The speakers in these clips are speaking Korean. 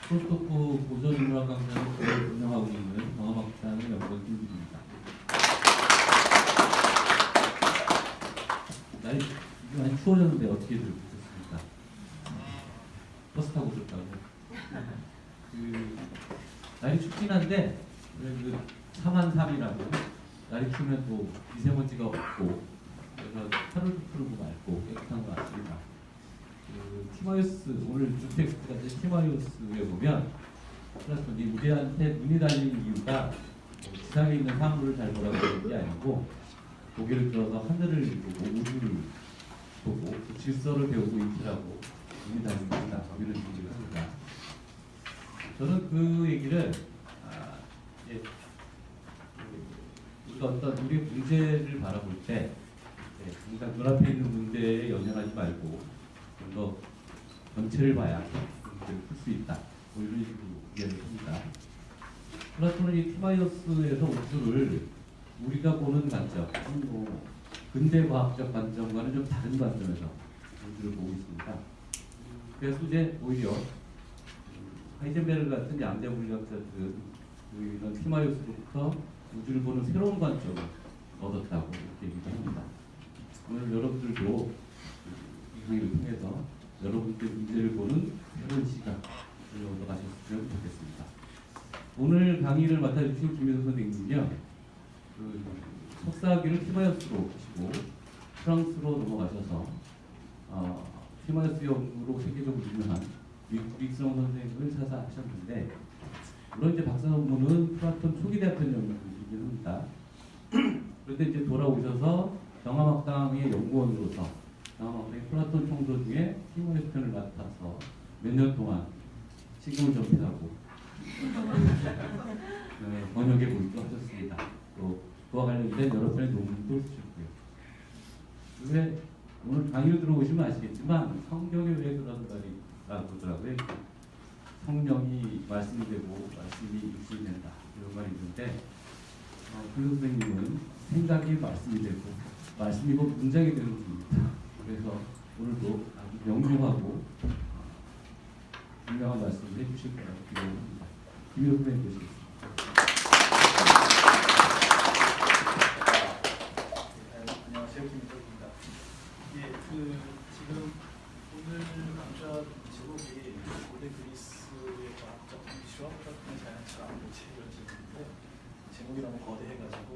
콜스토프 고전인문학 강좌를 운영하고 있는 경험학당의 연구원 김규입니다. 날이 좀 많이 추워졌는데 어떻게 들으셨습니까? 버스 타고 오셨다고. 날이 춥긴 한데 그 사만삼이라고 날이 추우면 또 미세먼지가 없고 그래서 하루도 푸르고 맑고 깨끗한 것 같습니다. 티마이오스 오늘 주 텍스트가 티마이오스에 보면 플라톤이 우리한테 눈이 달린 이유가 지상에 있는 사물을 잘 보라고 하는 게 아니고 고개를 들어서 하늘을 보고 우주를 보고 그 질서를 배우고 있으라고 눈이 달린 것이다 이런 얘기를 합니다. 저는 그 얘기를 우리가 어떤 우리의 문제를 바라볼 때 그러니까 눈앞에 있는 문제에 연연하지 말고 좀 더 전체를 봐야 문제를 풀 수 있다. 뭐 이런 식으로 이야기를 합니다. 플라톤은 이 티마이오스에서 우주를 우리가 보는 관점, 근대 과학적 관점과는 좀 다른 관점에서 우주를 보고 있습니다. 그래서 이제 오히려 하이젠베르그 같은 양자 물리학자들은 이런 티마이오스로부터 우주를 보는 새로운 관점을 얻었다고 이렇게 얘기를 합니다. 오늘 여러분들도 이 강의를 통해서 여러분들 문제를 보는 새로운 시각을 얻어가셨으면 좋겠습니다. 오늘 강의를 맡아주신 김효선 선생님은요, 석사학위를 티마이오스로 하시고 프랑스로 넘어가셔서 티마이오스 연구로 세계적으로 유명한 윅성 선생님을 사사하셨는데, 물론 이제 박사 논문은 플라톤 초기 대학편 연구이긴 합니다. 그런데 이제 돌아오셔서 경험학당의 연구원으로서 경험학당의 플라톤 총서 중에 티모이오스 편을 맡아서 몇 년 동안 시금을 접해하고 번역에 몰두도 하셨습니다. 또 그와 관련된 여러 편의 논문도 쓰셨고요. 왜 오늘 강의로 들어오시면 아시겠지만 성경에 왜 그런 말이라고 그러더라고요. 성령이 말씀이 되고 말씀이 육신이 된다 이런 말이 있는데 그 선생님은 생각이 말씀이 되고 말씀이 곧 문장이 되는 분입니다. 그래서 오늘도 아주 명료하고 분명한 말씀을 해주실 거라고 기대합니다. 김효선 선생님 보시겠습니다. 안녕하세요, 김효선입니다. 지금 오늘 강좌 제목이 고대 그리스의 과학적 성취와 플라톤의 자연철학 이런 제목인데 제목이 너무 거대해가지고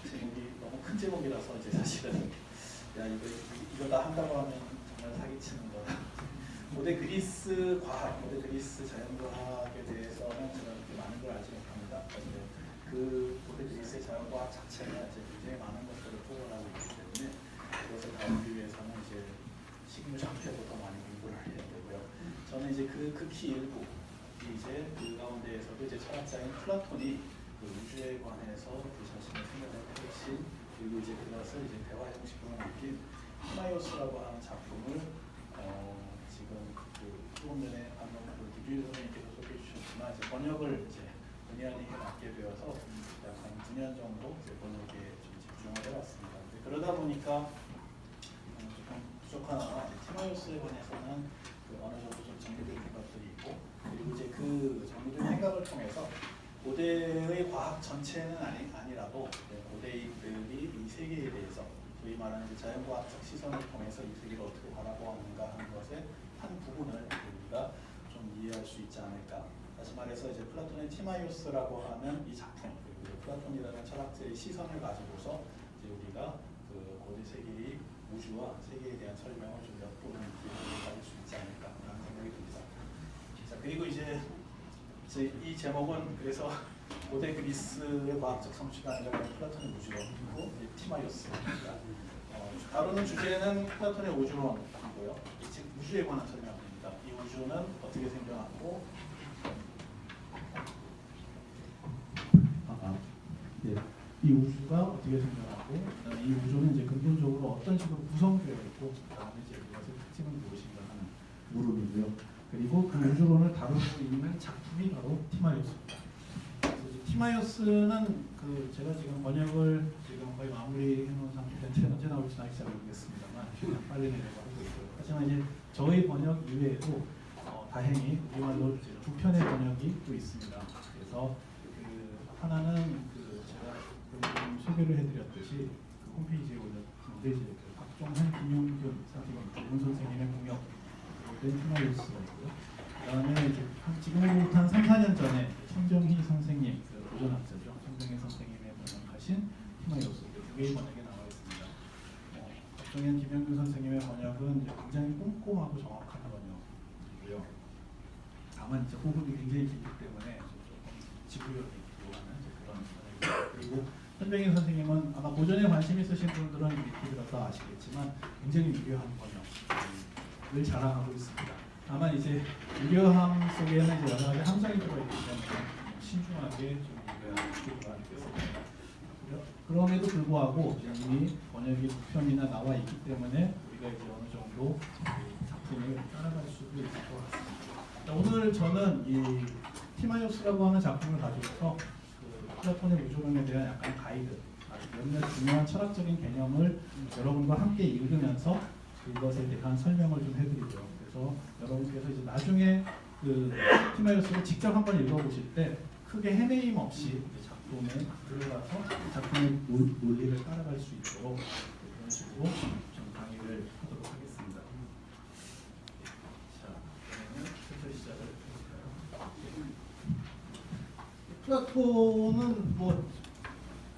제목이 너무 큰 제목이라서 이제 사실은 이거 다 한다고 하면 정말 사기치는 거다. 고대 그리스 과학, 고대 그리스 자연과학에 대해서는 제가 그렇게 많은 걸 알지 못합니다. 그 고대 그리스의 자연과학 자체가 이제 굉장히 많은 것들을 포괄하고 있기 때문에 그것을 다루기 위해서는 이제 시간을 잡혀도 더 많이 공부를 해야 되고요. 저는 이제 그 극히 일부 이제 그 가운데에서도 이제 철학자인 플라톤이 그 우주에 관해서 그 자신의 생각의 핵심 그리고 이제 그것을 이제 대화 형식으로 남긴 티마이오스라고 하는 작품을 지금 그 수업 전에 방금 그 김주일 선생님께서 소개해 주셨지만 이제 번역을 이제 본의 아니게 맡게 되어서 약 한 9년 정도 이제 번역에 좀 집중을 해봤습니다. 그러다 보니까 조금 부족하나 티마이오스에 관해서는 그 어느 정도 좀 정리된 생각들이 있고 그리고 이제 그 정리된 생각을 통해서 고대의 과학 전체는 아니라도 고대인들이 이 세계에 대해서 소위 말하는 자연과학적 시선을 통해서 이 세계를 어떻게 바라보았는가 하는 것의 한 부분을 우리가 좀 이해할 수 있지 않을까. 다시 말해서 이제 플라톤의 티마이오스라고 하는 이 작품 그리고 플라톤이라는 철학자의 시선을 가지고서 이제 우리가 그 고대 세계의 우주와 세계에 대한 설명을 좀 엿보는 기회를 가질 수 있지 않을까라는 생각이 듭니다. 자 그리고 이제 이 제목은 그래서 고대 그리스의 과학적 성취가 아니라 플라톤의 우주론이고 티마이오스입니다. 다루는 주제는 플라톤의 우주론이고요. 즉 우주에 관한 설명입니다. 이 우주는 어떻게 생겨났고 이 우주가 어떻게 생겨났고 이 우주는 이제 근본적으로 어떤 식으로 구성되어 있고 그다음에 이제 이것의 특징은 무엇인가 하는 우론이고요. 그리고 그 우주론을 다루고 있는 작품이 바로 티마이오스입니다. 티마이오스는 그 제가 지금 번역을 지금 거의 마무리해 놓은 상태인데 언제 나올지 잘 모르겠습니다만 빨리 내려고 하고 있고요. 하지만 이제 저희 번역 이외에도 다행히 우리말로 이제 두 편의 번역이 또 있습니다. 그래서 그 하나는 그 제가 좀 소개를 해드렸듯이 그 홈페이지에 올렸는데 이제 그 박종현, 김용균 이분 선생님의 공역 된 티마이오스가 있고요. 그다음에 이제 지금부터 한 3, 4년 전에 손정희 선생님, 그 도전학자죠. 손정희 선생님의 번역하신 티마이오스 두 개의 번역에 나와 있습니다. 박종현, 김용균 선생님의 번역은 이제 굉장히 꼼꼼하고 정확한 번역이고요. 다만 이제 호흡이 굉장히 길기 때문에 조금 지구력이 요하는 그런 번역이고요. 그리고 손정희 선생님은 아마 고전에 관심 있으신 분들은 이렇게 들어서 아시겠지만 굉장히 유려한 번역을 자랑하고 있습니다. 다만 이제 유려함 속에는 이제 여러 가지 함정이 들어있기 때문에 신중하게 좀 읽어야 필요가 있겠습니다. 그럼에도 불구하고 이미 번역이 두 편이나 나와 있기 때문에 우리가 이제 어느 정도 작품을 따라갈 수도 있을 것 같습니다. 오늘 저는 이 티마이오스라고 하는 작품을 가지고서 그 플라톤의 우주론에 대한 약간 가이드, 몇몇 중요한 철학적인 개념을 여러분과 함께 읽으면서 그것에 대한 설명을 좀 해드리고요. 그래서 여러분께서 이제 나중에 그 티마이오스를 직접 한번 읽어보실 때 크게 헤매임 없이 작품에 들어가서 작품의 논리를 따라갈 수 있도록 그런 식으로 좀 강의를 하도록 하겠습니다. 자, 그러면 슬슬 시작을 해볼까요? 플라톤은 뭐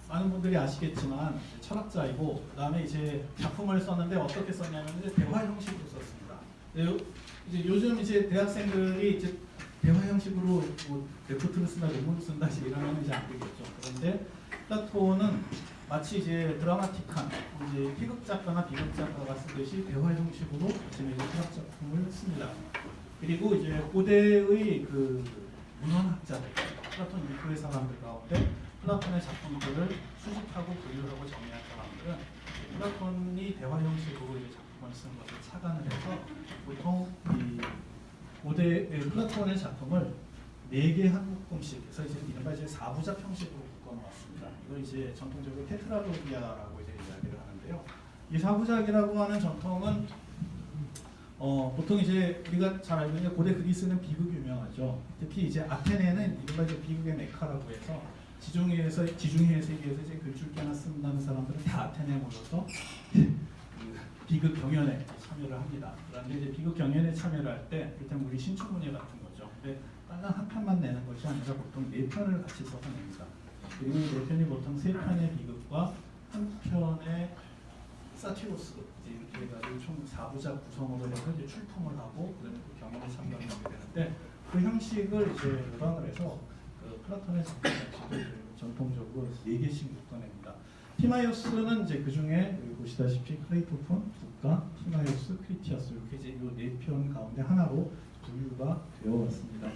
많은 분들이 아시겠지만 철학자이고, 그다음에 이제 작품을 썼는데 어떻게 썼냐면 이제 대화 형식으로 썼습니다. 이제 요즘 이제 대학생들이 이제 대화 형식으로 뭐 레포트를 쓴다, 논문을 쓴다 이러면 이제 안 되겠죠. 그런데 플라톤은 마치 이제 드라마틱한 이제 희극 작가나 비극 작가가 쓰듯이 대화 형식으로 이제 철학 작품을 씁니다. 그리고 이제 고대의 그 문헌학자들, 플라톤 이후의 사람들 가운데 플라톤의 작품들을 수집하고 분류하고 정리한 사람들은 플라톤이 대화 형식으로 이제 작품을 쓴 것을 착안을 해서 보통 이 고대 플라톤의 작품을 4개 한 묶음씩 해서 이제 이른바 이제 4부작 형식으로 묶어놓았습니다. 이걸 이제 전통적으로 테트라로디아라고 이제 이야기를 하는데요. 이 4부작이라고 하는 전통은 보통 이제 우리가 잘 알고 있는 고대 그리스는 비극이 유명하죠. 특히 이제 아테네는 이른바 이제 비극의 메카라고 해서 지중해 세계에서 이제 글줄기나 쓴다는 사람들은 다 아테네에 모여서 비극 경연에 참여를 합니다. 그런데 이제 비극 경연에 참여를 할 때 일단 우리 신춘문예 같은 거죠. 근데 빨간 한 편만 내는 것이 아니라 보통 4편을 같이 써서 냅니다. 그리고 이 4편이 보통 3편의 비극과 한 편의 사티로스 이렇게 해가지고 총 4부작 구성으로 해서 이제 출품을 하고 그다음에 그 경연에 참가를 하게 되는데 그 형식을 이제 모방을 해서 그 플라톤의 작품 형식을 전통적으로 4개씩 묶어냅니다. 티마이오스는 이제 그 중에 여기 보시다시피 클레이토폰, 국가, 티마이오스, 크리티아스 이렇게 이제 이 4편 가운데 하나로 분류가 되어 왔습니다.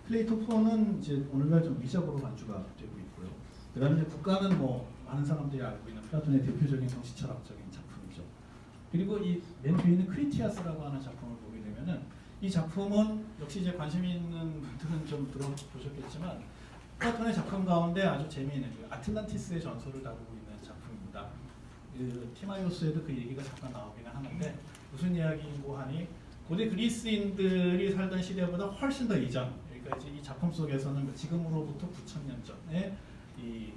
클레이토폰은 이제 오늘날 좀 미적으로 간주가 되고 있고요. 그다음에 이제 국가는 뭐 많은 사람들이 알고 있는 플라톤의 대표적인 정치철학적인 작품이죠. 그리고 이 맨 뒤에 있는 크리티아스라고 하는 작품을 보게 되면은 이 작품은 역시 이제 관심 있는 분들은 좀 들어보셨겠지만 플라톤의 작품 가운데 아주 재미있는 아틀란티스의 전설을 다루고 있는 작품입니다. 그 티마이오스에도 그 얘기가 잠깐 나오기는 하는데 무슨 이야기인고 하니 고대 그리스인들이 살던 시대보다 훨씬 더 이전, 그러니까 이제 이 작품 속에서는 지금으로부터 9,000년 전에 이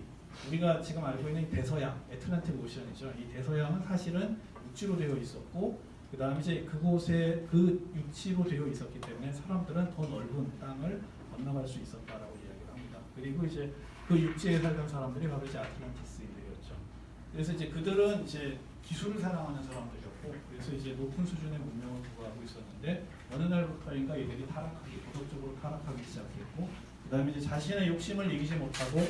우리가 지금 알고 있는 대서양, 애틀란틱 오션이죠. 이 대서양은 사실은 육지로 되어 있었고, 그 다음에 이제 그곳에 그 육지로 되어 있었기 때문에 사람들은 더 넓은 땅을 건너갈 수 있었다라고 이야기를 합니다. 그리고 이제 그 육지에 살던 사람들이 바로 이제 아틀란티스인들이었죠. 그래서 이제 그들은 이제 기술을 사랑하는 사람들이었고, 그래서 이제 높은 수준의 문명을 구가하고 있었는데 어느 날부터인가 이들이 도덕적으로 타락하기 시작했고, 그 다음에 이제 자신의 욕심을 이기지 못하고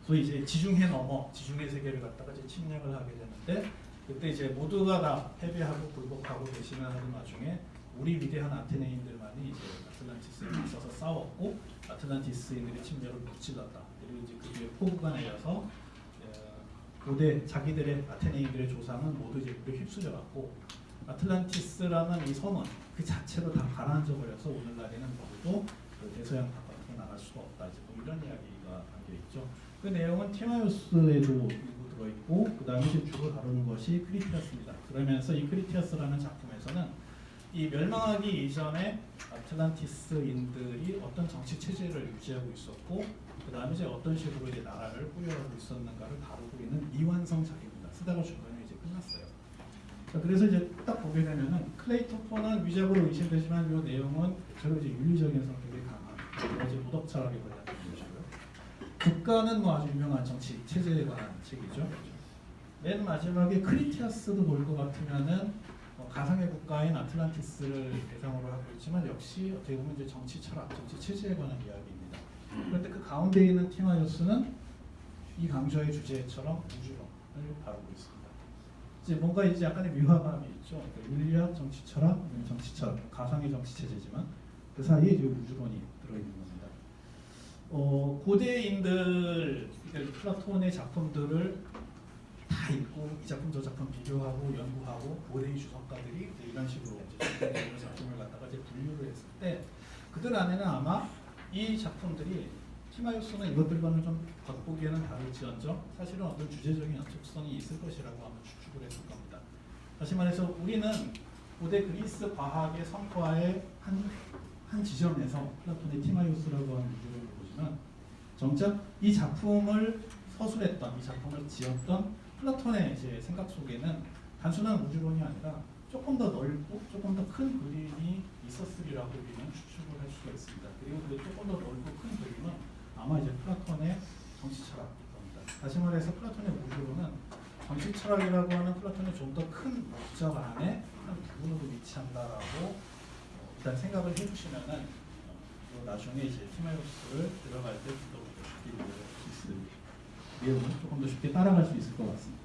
소위 이제 지중해 넘어 지중해 세계를 갖다가 이제 침략을 하게 되는데, 그때 이제 모두가 다 패배하고 굴복하고 배신을 하는 와중에 우리 위대한 아테네인들만이 이제 아틀란티스에 있어서 싸웠고 아틀란티스인들의 침략을 무찔렀다. 그리고 이제 그 뒤에 포구가 내려서 고대 자기들의 아테네인들의 조상은 모두 이제 물에 휩쓸려갔고 아틀란티스라는 이 섬은 그 자체로 다 가라앉아 버려서 오늘날에는 모두 그 대서양 바깥으로 나갈 수가 없다. 이제 뭐 이런 이야기가 담겨 있죠. 그 내용은 티마이오스에도 일부 들어있고 그 다음에 이제 주로 다루는 것이 크리티아스입니다. 그러면서 이 크리티아스라는 작품에서는 이 멸망하기 이전에 아틀란티스인들이 어떤 정치 체제를 유지하고 있었고 그 다음에 이제 어떤 식으로 이제 나라를 꾸려가고 있었는가를 다루고 있는 미완성작입니다. 쓰다가 중간에 이제 끝났어요. 자, 그래서 이제 딱 보게 되면은 클레이토퍼는 위작으로 의심되지만 이 내용은 저로 이제 윤리적인 성격이 강한 이제 무덕 철학에 관련된 것이고요. 국가는 뭐 아주 유명한 정치 체제에 관한 책이죠. 맨 마지막에 크리티아스도 볼 것 같으면은 가상의 국가인 아틀란티스를 대상으로 하고 있지만 역시 어떻게 보면 이제 정치 철학, 정치 체제에 관한 이야기입니다. 그런데 그 가운데 있는 티마이오스는 이 강좌의 주제처럼 우주론을 다루고 있습니다. 이제 뭔가 이제 약간의 묘화감이 있죠. 그러니까 윤리학, 정치 철학, 정치 철학, 가상의 정치 체제지만 그 사이에 이제 우주론이 들어있는 겁니다. 고대인들, 그러니까 플라톤의 작품들을 다 읽고 이 작품 저 작품 비교하고 연구하고 고대의 주석가들이 이런 식으로 이제 작품을 갖다가 이제 분류를 했을 때 그들 안에는 아마 이 작품들이 티마이오스는 이것들과는 좀 겉보기에는 다를지언정 사실은 어떤 주제적인 연속성이 있을 것이라고 아마 추측을 했을 겁니다. 다시 말해서 우리는 고대 그리스 과학의 성과의 한 지점에서 플라톤의 티마이오스라고 하는 우주론을 보지만 정작 이 작품을 서술했던 이 작품을 지었던 플라톤의 이제 생각 속에는 단순한 우주론이 아니라 조금 더 넓고 조금 더 큰 그림이 있었으리라고 우리는 추측을 할 수가 있습니다. 그리고 그 조금 더 넓고 큰 그림은 아마 이제 플라톤의 정치 철학일 겁니다. 다시 말해서 플라톤의 우주론은 정치 철학이라고 하는 플라톤의 좀 더 큰 목적 안에 한 부분으로 위치한다라고 일단 생각을 해주시면은 나중에 이제 티마이오스를 들어갈 때 좀 더 쉽게 이해할 수 있습니다. 내용은 조금 더 쉽게 따라갈 수 있을 것 같습니다.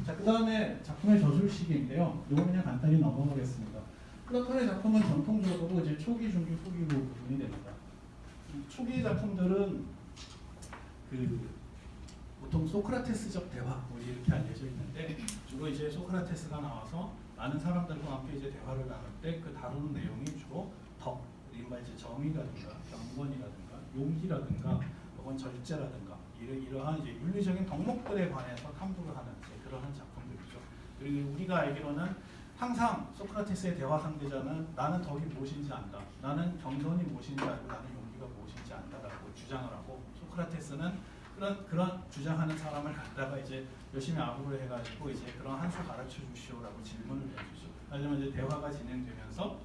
자, 그 다음에 작품의 저술시기인데요. 이거 그냥 간단히 넘어가겠습니다. 플라톤의 작품은 전통적으로 이제 초기, 중기, 후기로 구분이 됩니다. 초기 작품들은 보통 소크라테스적 대화 이렇게 알려져 있는데 주로 이제 소크라테스가 나와서 많은 사람들과 함께 이제 대화를 나눌 때 그 다루는 내용이 주로 덕, 이른바 이제 정의라든가 경건이라든가 용기라든가 혹은 절제라든가 이러한 이제 윤리적인 덕목들에 관해서 탐구를 하는 그러한 작품들이죠. 그리고 우리가 알기로는 항상 소크라테스의 대화 상대자는 나는 덕이 무엇인지 안다. 나는 경건이 무엇인지 알고 나는 용기가 무엇인지 안다라고 주장을 하고 소크라테스는 그런 주장하는 사람을 갖다가 이제 열심히 아부를 해가지고 이제 그런 한 수 가르쳐 주시오라고 질문을 해주죠. 하지만 이제 대화가 진행되면서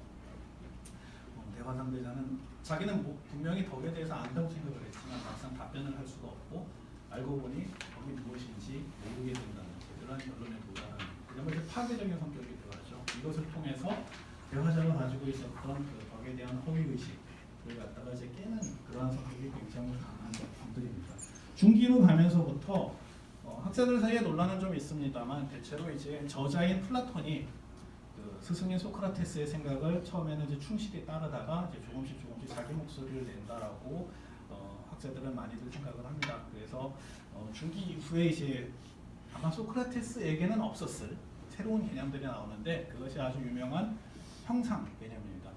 대화 상대자는 자기는 분명히 덕에 대해서 안다고 생각을 했지만 막상 답변을 할 수가 없고 알고 보니 덕이 무엇인지 모르게 된다는 그런 결론에 도달하는 그러면 이제 파괴적인 성격이 들어가죠. 이것을 통해서 대화자가 가지고 있었던 그 덕에 대한 허위의식을 갖다가 이제 깨는 그러한 성격이 굉장히 강한 작품들입니다. 중기로 가면서부터 학자들 사이에 논란은 좀 있습니다만 대체로 이제 저자인 플라톤이 그 스승인 소크라테스의 생각을 처음에는 이제 충실히 따르다가 이제 조금씩 자기 목소리를 낸다라고 학자들은 많이들 생각을 합니다. 그래서 중기 이후에 이제 아마 소크라테스에게는 없었을 새로운 개념들이 나오는데 그것이 아주 유명한 형상 개념입니다.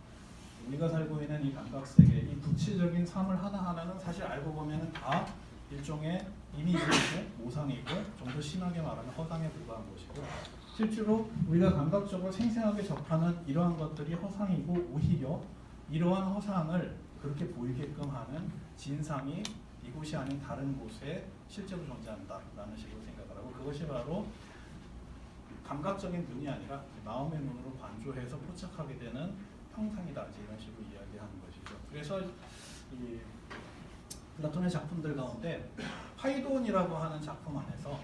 우리가 살고 있는 이 감각세계, 이 구체적인 삶을 하나하나는 사실 알고 보면은 다 일종의 이미지이고 모상이고 좀 더 심하게 말하면 허상에 불과한 것이고 실제로 우리가 감각적으로 생생하게 접하는 이러한 것들이 허상이고 오히려 이러한 허상을 그렇게 보이게끔 하는 진상이 이곳이 아닌 다른 곳에 실제로 존재한다라는 식으로 생각을 하고 그것이 바로 감각적인 눈이 아니라 마음의 눈으로 관조해서 포착하게 되는 형상이다 이런 식으로 이야기하는 것이죠. 그래서 이 플라톤의 작품들 가운데 파이돈이라고 하는 작품 안에서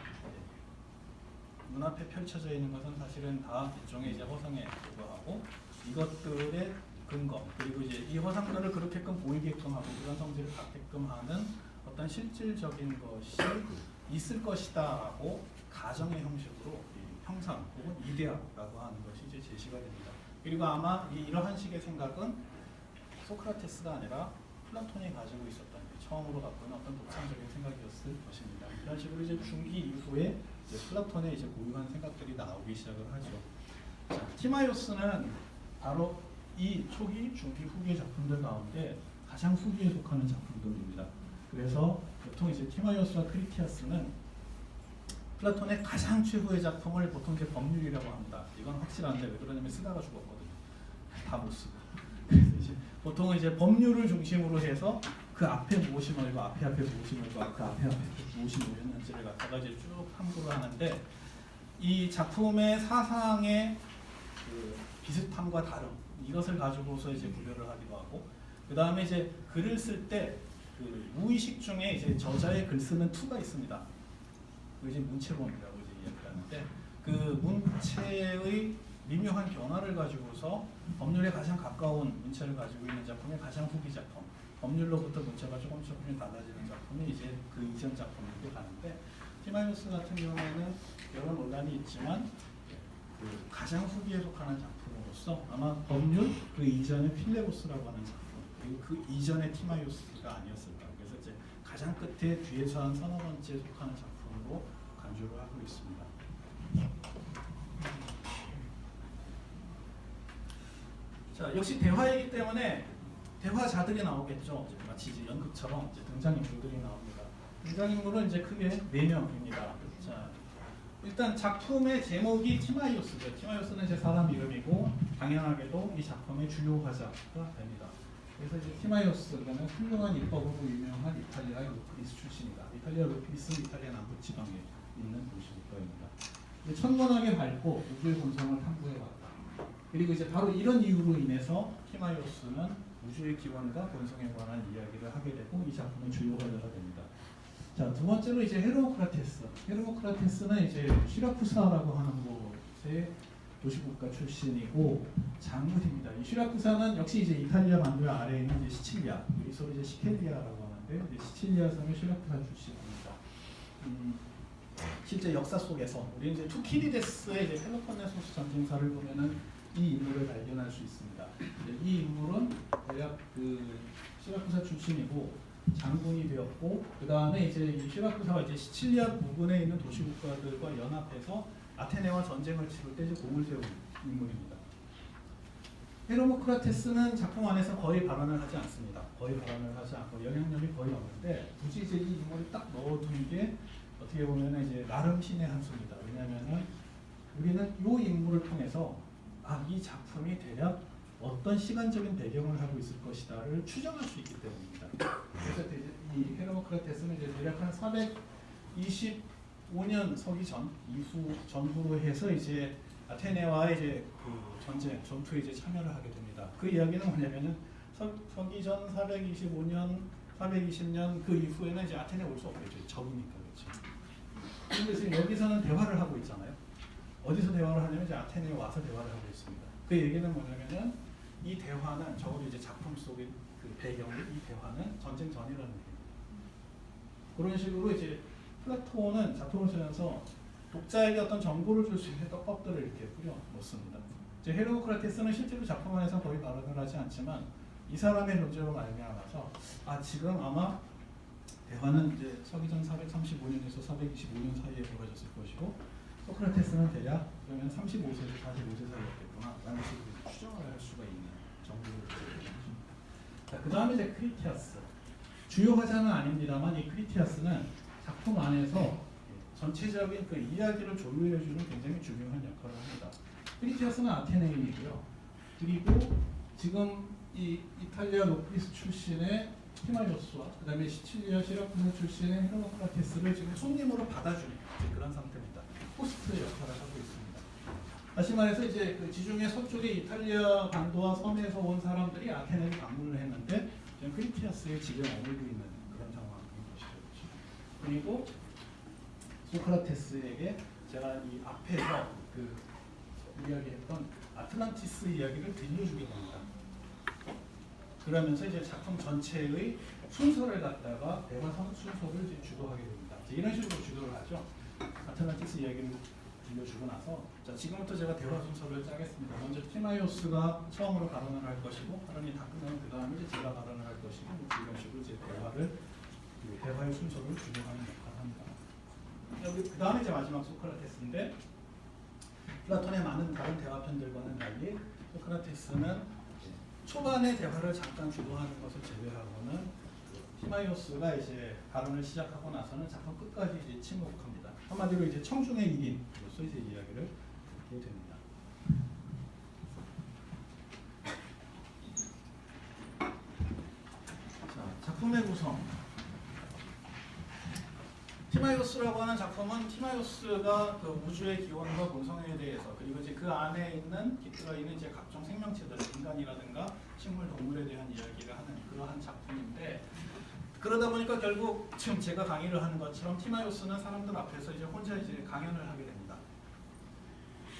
눈앞에 펼쳐져 있는 것은 사실은 다 일종의 이제 허상에 불과하고 이것들의 근거 그리고 이제 이 허상들을 그렇게끔 보이게끔 하고 그런 성질을 갖게끔 하는 어떤 실질적인 것이 있을 것이다라고 가정의 형식으로 이 형상 혹은 이데아라고 하는 것이 이제 제시가 됩니다. 그리고 아마 이러한 식의 생각은 소크라테스가 아니라 플라톤이 가지고 있었던 처음으로 갖고 있는 어떤 독창적인 생각이었을 것입니다. 이런 식으로 이제 중기 이후에 이제 플라톤의 이제 고유한 생각들이 나오기 시작을 하죠. 자, 티마이오스는 바로 이 초기, 중기, 후기 작품들 가운데 가장 후기에 속하는 작품들입니다. 그래서 보통 이제 티마이오스와 크리티아스는 플라톤의 가장 최후의 작품을 보통 이제 법률이라고 합니다. 이건 확실한데 왜 그러냐면 쓰다가 죽었거든요. 다 못 쓰고. 그래서 이제 보통은 이제 법률을 중심으로 해서 그 앞에 무엇이 뭐고 앞에 무엇이 뭐고 그 앞에 무엇이 뭐였는지를 갖다가 이제 쭉 탐구를 하는데 이 작품의 사상의 그 비슷함과 다름 이것을 가지고서 이제 구별을 하기도 하고 그 다음에 이제 글을 쓸 때 그 무의식 중에 이제 저자의 글 쓰는 투가 있습니다. 그 이제 문체론이라고 이제 이야기하는데 그 문체의 미묘한 변화를 가지고서 법률에 가장 가까운 문체를 가지고 있는 작품의 가장 후기 작품, 법률로부터 문체가 조금씩 달라지는 작품이 이제 그 이전 작품으로 가는데 티마이오스 같은 경우에는 여러 논란이 있지만 그 가장 후기에 속하는 작품으로서 아마 법률 그 이전의 필레고스라고 하는 작품 그리고 그 이전의 티마이오스가 아니었을까. 그래서 이제 가장 끝에 뒤에서 한 서너 번째에 속하는 작품으로 간주를 하고 있습니다. 자, 역시 대화이기 때문에 대화자들이 나오겠죠. 이제 마치 이제 연극처럼 이제 등장인물들이 나옵니다. 등장인물은 이제 크게 4명입니다. 자, 일단 작품의 제목이 티마이오스죠. 티마이오스는 이제 사람 이름이고 당연하게도 이 작품의 주요 화자가 됩니다. 그래서 이제 티마이오스 그러면 훌륭한 입법으로 유명한 이탈리아의 루크리스 출신이다. 이탈리아 루크리스는 이탈리아 남부 지방에 있는 도시국가입니다. 천문학에 밝고 우주의 본성을 탐구해왔다. 그리고 이제 바로 이런 이유로 인해서 티마이오스는 우주의 기원과 본성에 관한 이야기를 하게 되고 이 작품의 주요 화자가 됩니다. 자, 두 번째로 이제 헤르모크라테스. 헤르모크라테스는 이제 시라쿠사라고 하는 곳의 도시국가 출신이고 장군입니다. 이 시라쿠사는 역시 이제 이탈리아 반도 아래에 있는 이제 시칠리아, 그리스어로 이제 시켈리아라고 하는데 이제 시칠리아 섬의 시라쿠사 출신입니다. 실제 역사 속에서 우리 이제 투키디데스의 이제 펠로폰네소스 전쟁사를 보면은 이 인물을 발견할 수 있습니다. 이 인물은 대략 그 시라쿠사 출신이고 장군이 되었고 그 다음에 이제 이 시라쿠사가 이제 시칠리아 부근에 있는 도시국가들과 연합해서 아테네와 전쟁을 치를 때 이제 공을 세운 인물입니다. 헤르모크라테스는 작품 안에서 거의 발언을 하지 않습니다. 거의 발언을 하지 않고 영향력이 거의 없는데 굳이 이제 이 인물을 딱 넣어둔 게 어떻게 보면 이제 나름 신의 한 수입니다. 왜냐하면은 우리는 이 인물을 통해서 이 작품이 대략 어떤 시간적인 배경을 하고 있을 것이다를 추정할 수 있기 때문입니다. 그래서 이 헤르모크라테스는 이제 대략 한 425년 서기 전 전후로 해서 이제 아테네와의 이제 그 전쟁 전투에 이제 참여를 하게 됩니다. 그 이야기는 뭐냐면은 서기 전 425년 420년 그 이후에는 이제 아테네 올 수 없겠죠. 적으니까 그렇죠. 그래서 여기서는 대화를 하고 있잖아요. 어디서 대화를 하냐면 이제 아테네에 와서 대화를 하고 있습니다. 그 얘기는 뭐냐면은 이 대화는 적어도 이제 작품 속의 그 배경이 이 대화는 전쟁 전이라는 얘기입니다. 그런 식으로 이제 플라톤은 작품을 쓰면서 독자에게 어떤 정보를 줄 수 있는 떡밥들을 이렇게 뿌려 놓습니다. 이제 헤르모크라테스는 실제로 작품 안에서 거의 발언을 하지 않지만 이 사람의 존재로 말미암아서 지금 아마 대화는 이제 서기전 435년에서 425년 사이에 벌어졌을 것이고 소크라테스는 대략 그러면 35세에서 45세 사이였겠구나 라는 식으로 추정을 할 수가 있는 정보를 자, 그 다음에 이제 크리티아스. 주요 화자는 아닙니다만 이 크리티아스는 작품 안에서 전체적인 그 이야기를 조율해주는 굉장히 중요한 역할을 합니다. 크리티아스는 아테네인이고요. 그리고 지금 이 이탈리아 루크리스 출신의 티마이오스와 그 다음에 시칠리아 시라쿠사 출신의 헤르모크라테스를 지금 손님으로 받아주는 그런 상태입니다. 호스트 역할을 하고 있습니다. 다시 말해서 이제 그 지중해 서쪽의 이탈리아 반도와 섬에서 온 사람들이 아테네를 방문을 했는데 크리티아스의 집에 머물고 있는 그런 상황인 것이죠. 그리고 소크라테스에게 제가 이 앞에서 그 이야기했던 아틀란티스 이야기를 들려주게 됩니다. 그러면서 이제 작품 전체의 순서를 갖다가 대화 순서를 이제 주도하게 됩니다. 이런 식으로 주도를 하죠. 아틀란티스 이야기를 들려주고 나서 자, 지금부터 제가 대화 순서를 짜겠습니다. 먼저 티마이오스가 처음으로 발언을 할 것이고 발언이 다 끝나면 그 다음에 이제 제가 발언을 할 것이고 이런 식으로 이제 대화의 순서를 주도하는 역할을 합니다. 그 다음에 이제 마지막 소크라테스인데 플라톤의 많은 다른 대화편들과는 달리 소크라테스는 초반에 대화를 잠깐 주도하는 것을 제외하고는 티마이오스가 이제 발언을 시작하고 나서는 작품 끝까지 이제 침묵합니다. 한마디로 이제 청중의 일인으로서 이제 이야기를 하게 됩니다. 자, 작품의 구성. 티마이오스라고 하는 작품은 티마이오스가 그 우주의 기원과 본성에 대해서 그리고 이제 그 안에 있는 깃들어 있는 이제 각종 생명체들, 인간이라든가 식물, 동물에 대한 이야기를 하는 그러한 작품인데 그러다 보니까 결국 지금 제가 강의를 하는 것처럼 티마이오스는 사람들 앞에서 이제 혼자 이제 강연을 하게 됩니다.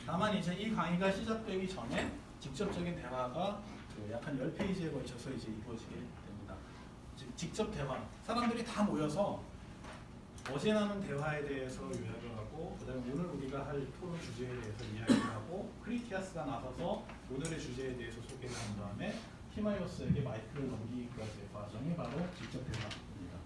다만 이제 이 강의가 시작되기 전에 직접적인 대화가 그 약한 10페이지에 걸쳐서 이제 이루어지게 됩니다. 직접 대화. 사람들이 다 모여서 어제 나눈 대화에 대해서 요약을 하고 그 다음에 오늘 우리가 할 토론 주제에 대해서 이야기를 하고 크리티아스가 나서서 오늘의 주제에 대해서 소개를 한 다음에 티마이오스에게 마이크를 넘기기까지의 과정이 바로 직접 대화입니다.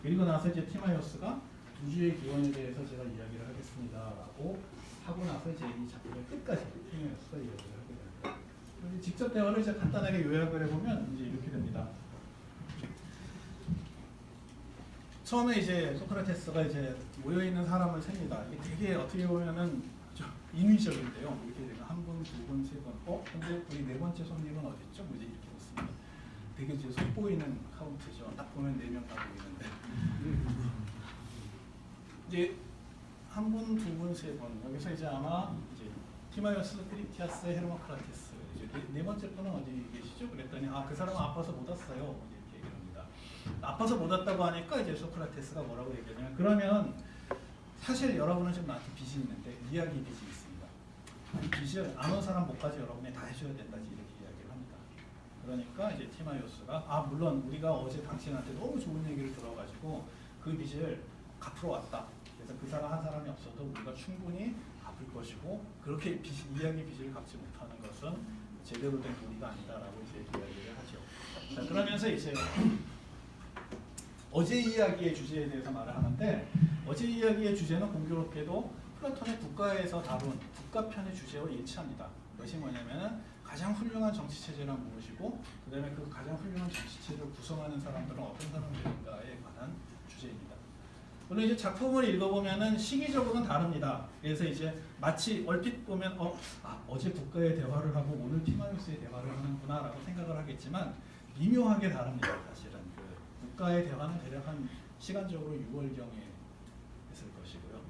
그리고 나서 이제 티마이오스가 우주의 기원에 대해서 제가 이야기를 하겠습니다 라고 하고 나서 이제 이 작품의 끝까지 티마이오스가 이야기를 하게 됩니다. 그리고 직접 대화를 이제 간단하게 요약을 해보면 이제 이렇게 됩니다. 처음에 이제 소크라테스가 이제 모여있는 사람을 셉니다. 이게 되게 어떻게 보면은 좀 인위적인데요. 이렇게 되면 한 분, 두 분, 세 분. 근데 우리 네 번째 손님은 어딨죠? 뭐지? 이렇게 묻습니다. 되게 이제 속보이는 카운트죠. 딱 보면 4명 다 보이는데. 이제 한 분, 두 분, 세 분. 여기서 이제 아마 이제 티마이오스, 크리티아스, 헤르모크라테스. 이제 네 번째 분은 어디 계시죠? 그랬더니 그 사람은 아파서 못 왔어요. 이렇게 얘기를 합니다. 아파서 못 왔다고 하니까 이제 소크라테스가 뭐라고 얘기하냐면 그러면 사실 여러분은 지금 나한테 빚이 있는데 이야기 빚이 있습니다. 이 빚을 안 온 사람 못까지 여러분이 다 해줘야 된다 이렇게 이야기를 합니다. 그러니까 이제 티마이오스가 물론 우리가 어제 당신한테 너무 좋은 얘기를 들어가지고 그 빚을 갚으러 왔다. 그래서 그 사람 한 사람이 없어도 우리가 충분히 갚을 것이고 그렇게 이야기 빚을 갚지 못하는 것은 제대로 된 도리가 아니다라고 이제 이야기를 하죠. 자, 그러면서 이제 어제 이야기의 주제에 대해서 말을 하는데 어제 이야기의 주제는 공교롭게도 플라톤의 국가에서 다룬 국가편의 주제와 일치합니다. 그것이 뭐냐면은 가장 훌륭한 정치체제란 무엇이고 그 다음에 그 가장 훌륭한 정치체제를 구성하는 사람들은 어떤 사람들인가에 관한 주제입니다. 물론 이제 작품을 읽어보면은 시기적으로는 다릅니다. 그래서 이제 마치 얼핏 보면 어제 국가의 대화를 하고 오늘 티마이오스의 대화를 하는구나 라고 생각을 하겠지만 미묘하게 다릅니다. 사실은 국가의 대화는 대략 한 시간적으로 6월경에 했을 것이고요.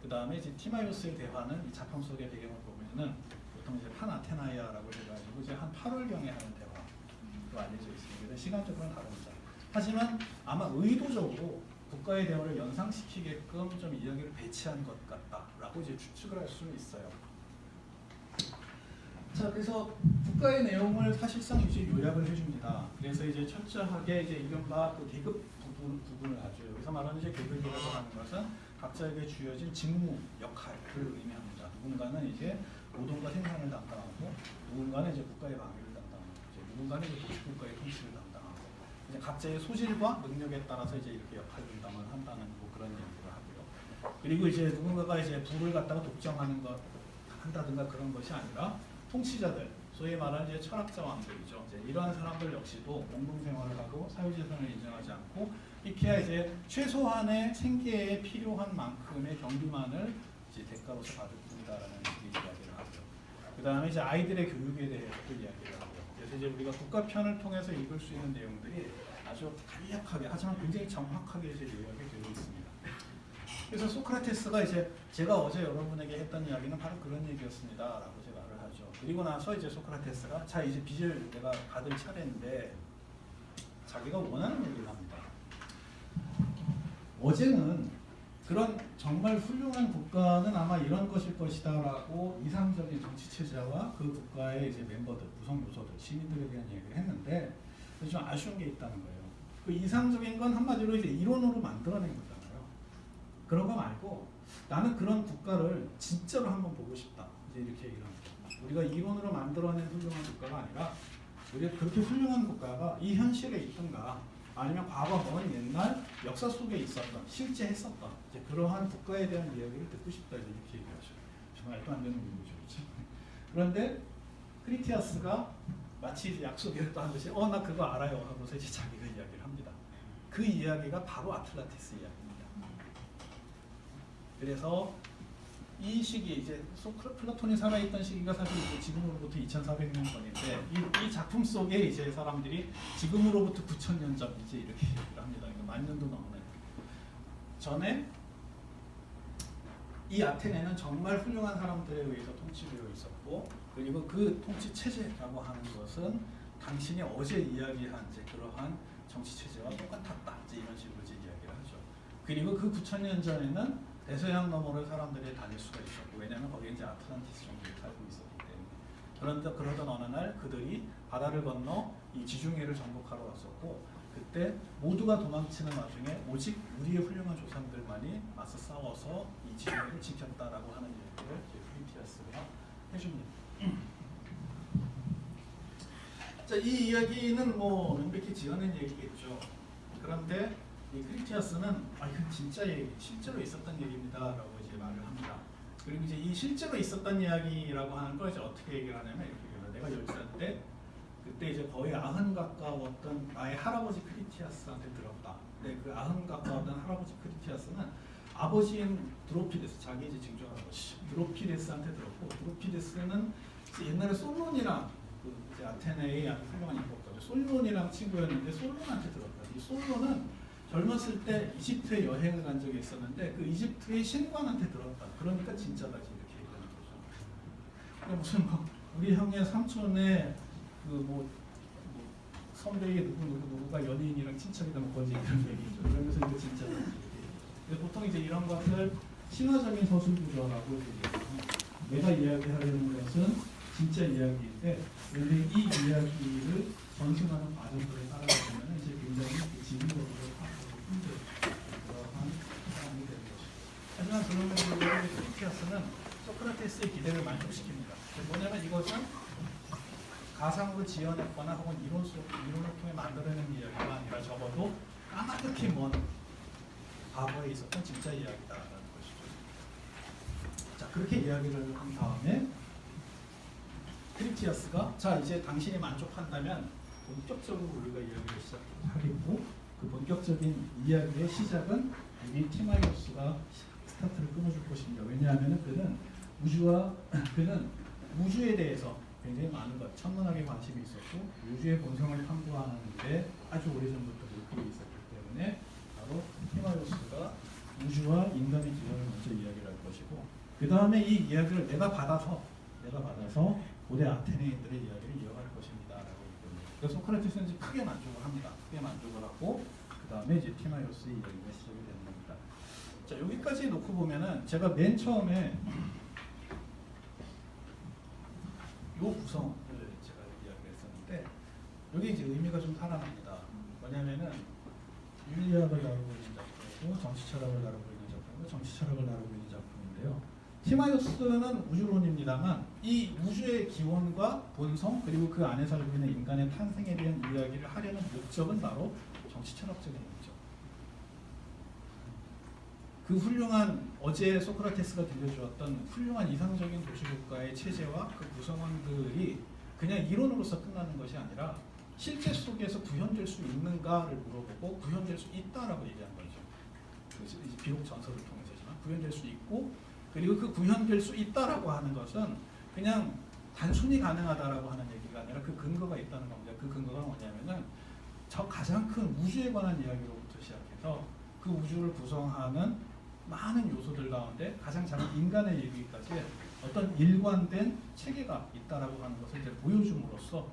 그 다음에 이제 티마이오스의 대화는 이 작품 속의 배경을 보면은 보통 이제 판아테나이아라고 해가지고 이제 한 8월경에 하는 대화로 알려져 있습니다. 그래서 시간적으로는 다릅니다. 하지만 아마 의도적으로 국가의 대화를 연상시키게끔 좀 이야기를 배치한 것 같다라고 이제 추측을 할 수는 있어요. 자, 그래서 국가의 내용을 사실상 이제 요약을 해줍니다. 그래서 이제 철저하게 이제 이른바 그 계급 부분을 하죠. 여기서 말하는 이제 계급이라고 하는 것은 각자에게 주어진 직무, 역할을 의미합니다. 누군가는 이제 노동과 생산을 담당하고, 누군가는 이제 국가의 방위를 담당하고, 누군가는 이제 도시국가의 통치를 담당하고, 이제 각자의 소질과 능력에 따라서 이제 이렇게 역할 분담을 한다는 뭐 그런 얘기를 하고요. 그리고 이제 누군가가 이제 부를 갖다가 독점하는 것 한다든가 그런 것이 아니라 통치자들, 소위 말하는 이제 철학자 왕들이죠. 이제 이러한 사람들 역시도 공동생활을 하고 사유재산을 인정하지 않고 이케야 이제 최소한의 생계에 필요한 만큼의 경비만을 이제 대가로서 받을 뿐이다라는 이야기를 하고요. 그 다음에 이제 아이들의 교육에 대해서도 이야기를 하고요. 그래서 이제 우리가 국가편을 통해서 읽을 수 있는 내용들이 아주 간략하게 하지만 굉장히 정확하게 이제 요약이 되어 있습니다. 그래서 소크라테스가 이제 제가 어제 여러분에게 했던 이야기는 바로 그런 얘기였습니다라고 제가 말을 하죠. 그리고 나서 이제 소크라테스가 자 이제 빚을 내가 받을 차례인데 자기가 원하는 얘기를 합니다. 어제는 그런 정말 훌륭한 국가는 아마 이런 것일 것이다라고 이상적인 정치 체제와 그 국가의 이제 멤버들, 구성 요소들, 시민들에 대한 얘기를 했는데 좀 아쉬운 게 있다는 거예요. 그 이상적인 건 한마디로 이제 이론으로 만들어낸 거잖아요. 그런 거 말고 나는 그런 국가를 진짜로 한번 보고 싶다. 이제 이렇게 얘기를 합니다. 우리가 이론으로 만들어낸 훌륭한 국가가 아니라 우리가 그렇게 훌륭한 국가가 이 현실에 있던가 아니면 과거 먼 옛날 역사 속에 있었던 실제 했었던 이제 그러한 국가에 대한 이야기를 듣고 싶다. 이제 이렇게 얘기하죠. 정말 말도 안 되는 얘기죠. 그렇죠? 그런데 크리티아스가 마치 이제 약속이었다 한 듯이 나 그거 알아요 하고서 이제 자기가 이야기를 합니다. 그 이야기가 바로 아틀란티스 이야기입니다. 그래서 이 시기 이제 플라톤이 살아있던 시기가 사실 이제 지금으로부터 2,400년 전인데 이 작품 속에 이제 사람들이 지금으로부터 9,000년 전 이제 이렇게 얘기를 합니다. 그러니까 만 년도 넘는 전에 이 아테네는 정말 훌륭한 사람들에 의해서 통치되어 있었고 그리고 그 통치 체제라고 하는 것은 당신이 어제 이야기한 이제 그러한 정치 체제와 똑같았다 이제 이런 식으로 이제 이야기를 하죠. 그리고 그 9,000년 전에는 대서양 너머를 사람들이 다닐 수가 있었고 왜냐하면 거기에 이제 아틀란티스 정도에 살고 있었기 때문에 그런데 그러던 어느 날 그들이 바다를 건너 이 지중해를 정복하러 왔었고 그때 모두가 도망치는 와중에 오직 우리의 훌륭한 조상들만이 맞서 싸워서 이 지중해를 지켰다라고 하는 얘기를 크리티아스가 해줍니다. 자, 이 이야기는 뭐 명백히 지어낸 얘기겠죠. 그런데 이 크리티아스는 이건 진짜 얘기, 실제로 있었던 얘기입니다라고 이제 말을 합니다. 그리고 이제 이 실제로 있었던 이야기라고 하는 걸 이제 어떻게 얘기를 하냐면 이렇게 얘기해요. 내가 10살 때 그때 이제 거의 90 가까웠던 나의 할아버지 크리티아스한테 들었다. 근데 그 90 가까웠던 할아버지 크리티아스는 아버지인 드로피데스, 자기 이제 증조 할아버지 드로피데스한테 들었고 드로피데스는 옛날에 솔론이랑 그 이제 아테네의 아주 훌륭한 인격자죠. 솔론이랑 친구였는데 솔론한테 들었다. 이 솔론은 젊었을 때 이집트에 여행을 간 적이 있었는데 그 이집트의 신관한테 들었다. 그러니까 진짜다 이렇게 얘기하는 거죠. 그러니까 무슨 뭐 우리 형의 삼촌의 그 선배의 누구가 연예인이랑 친척이다 뭐 거지 이런 얘기죠. 그러면서 이거 진짜다. 보통 이제 이런 것을 신화적인 서술 구조라고 얘기해요. 내가 이야기하려는 것은 진짜 이야기인데 그런데 이 이야기를 전승하는 과정들을 따라가면 이제 굉장히 지능적으로 힘든 그러한 상황이 되는 것이죠. 하지만 그런 크리티아스는 소크라테스의 기대를 만족시킵니다. 뭐냐면 이것은 가상으로 지어냈거나 혹은 이론을 통해 만들어낸 이야기가 아니라 적어도 까마득히 먼 과거에 있었던 진짜 이야기다라는 것이죠. 자, 그렇게 이야기를 한 다음에 크리티아스가 자 이제 당신이 만족한다면 본격적으로 우리가 이야기를 시작하겠고 그 본격적인 이야기의 시작은 이 티마이오스가 스타트를 끊어줄 것입니다. 왜냐하면 그는 우주에 대해서 굉장히 많은 것, 천문학에 관심이 있었고 우주의 본성을 탐구하는데 아주 오래전부터 목표가 있었기 때문에 바로 티마이오스가 우주와 인간의 기원을 먼저 이야기를 할 것이고 그 다음에 이 이야기를 내가 받아서 고대 아테네인들의 이야기를 이어갈 것입니다. 라고 얘기합니다. 그래서 소크라테스는 크게 만족을 합니다. 크게 만족을 하고 그 다음에 이제 티마이오스의 이야기가 시작이 되는 겁니다. 자, 여기까지 놓고 보면은 제가 맨 처음에 요 구성을 제가 이야기를 했었는데 여기 이제 의미가 좀 살아납니다. 뭐냐면은 윤리학을 다루고 있는 작품이고 정치철학을 다루고 있는 작품이고 정치철학을 다루고 있는 작품인데요. 티마이오스는 우주론입니다만 이 우주의 기원과 본성 그리고 그 안에 살고 있는 인간의 탄생에 대한 이야기를 하려는 목적은 바로 정치철학적인 목적. 그 훌륭한 어제 소크라테스가 들려주었던 훌륭한 이상적인 도시국가의 체제와 그 구성원들이 그냥 이론으로서 끝나는 것이 아니라 실제 속에서 구현될 수 있는가를 물어보고 구현될 수 있다라고 얘기한 거죠. 비록 전설을 통해서지만 구현될 수 있고 그리고 그 구현될 수 있다라고 하는 것은 그냥 단순히 가능하다라고 하는 얘기가 아니라 그 근거가 있다는 겁니다. 그 근거가 뭐냐면은 저 가장 큰 우주에 관한 이야기로부터 시작해서 그 우주를 구성하는 많은 요소들 가운데 가장 작은 인간의 얘기까지 어떤 일관된 체계가 있다라고 하는 것을 이제 보여줌으로써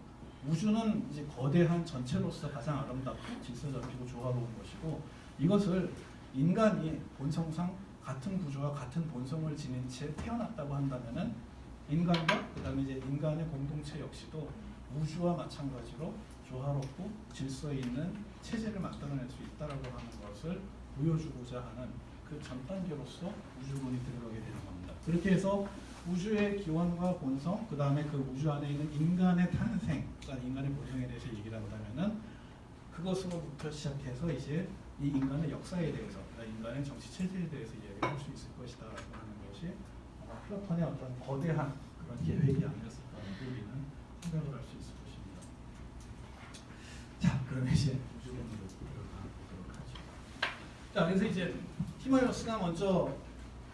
우주는 이제 거대한 전체로서 가장 아름답고 질서잡히고 조화로운 것이고 이것을 인간이 본성상 같은 구조와 같은 본성을 지닌 채 태어났다고 한다면은 인간과 그다음에 이제 인간의 공동체 역시도 우주와 마찬가지로 조화롭고 질서 있는 체제를 만들어낼 수 있다라고 하는 것을 보여주고자 하는 그 전 단계로서 우주론이 들어가게 되는 겁니다. 그렇게 해서 우주의 기원과 본성, 그 다음에 그 우주 안에 있는 인간의 탄생, 그러니까 인간의 본성에 대해서 얘기를 한다면은 그것으로부터 시작해서 이제 이 인간의 역사에 대해서, 그러니까 인간의 정치 체제에 대해서 이야기를 할 수 있을 것이다라고 하는 것이 아마 플라톤의 어떤 거대한 그런 계획이 아니었을까라고 우리는 생각을 할 수 있을 것입니다. 자, 그러면 이제 우주론으로 들어가 보도록 하죠. 자, 그래서 이제 티마이오스가 먼저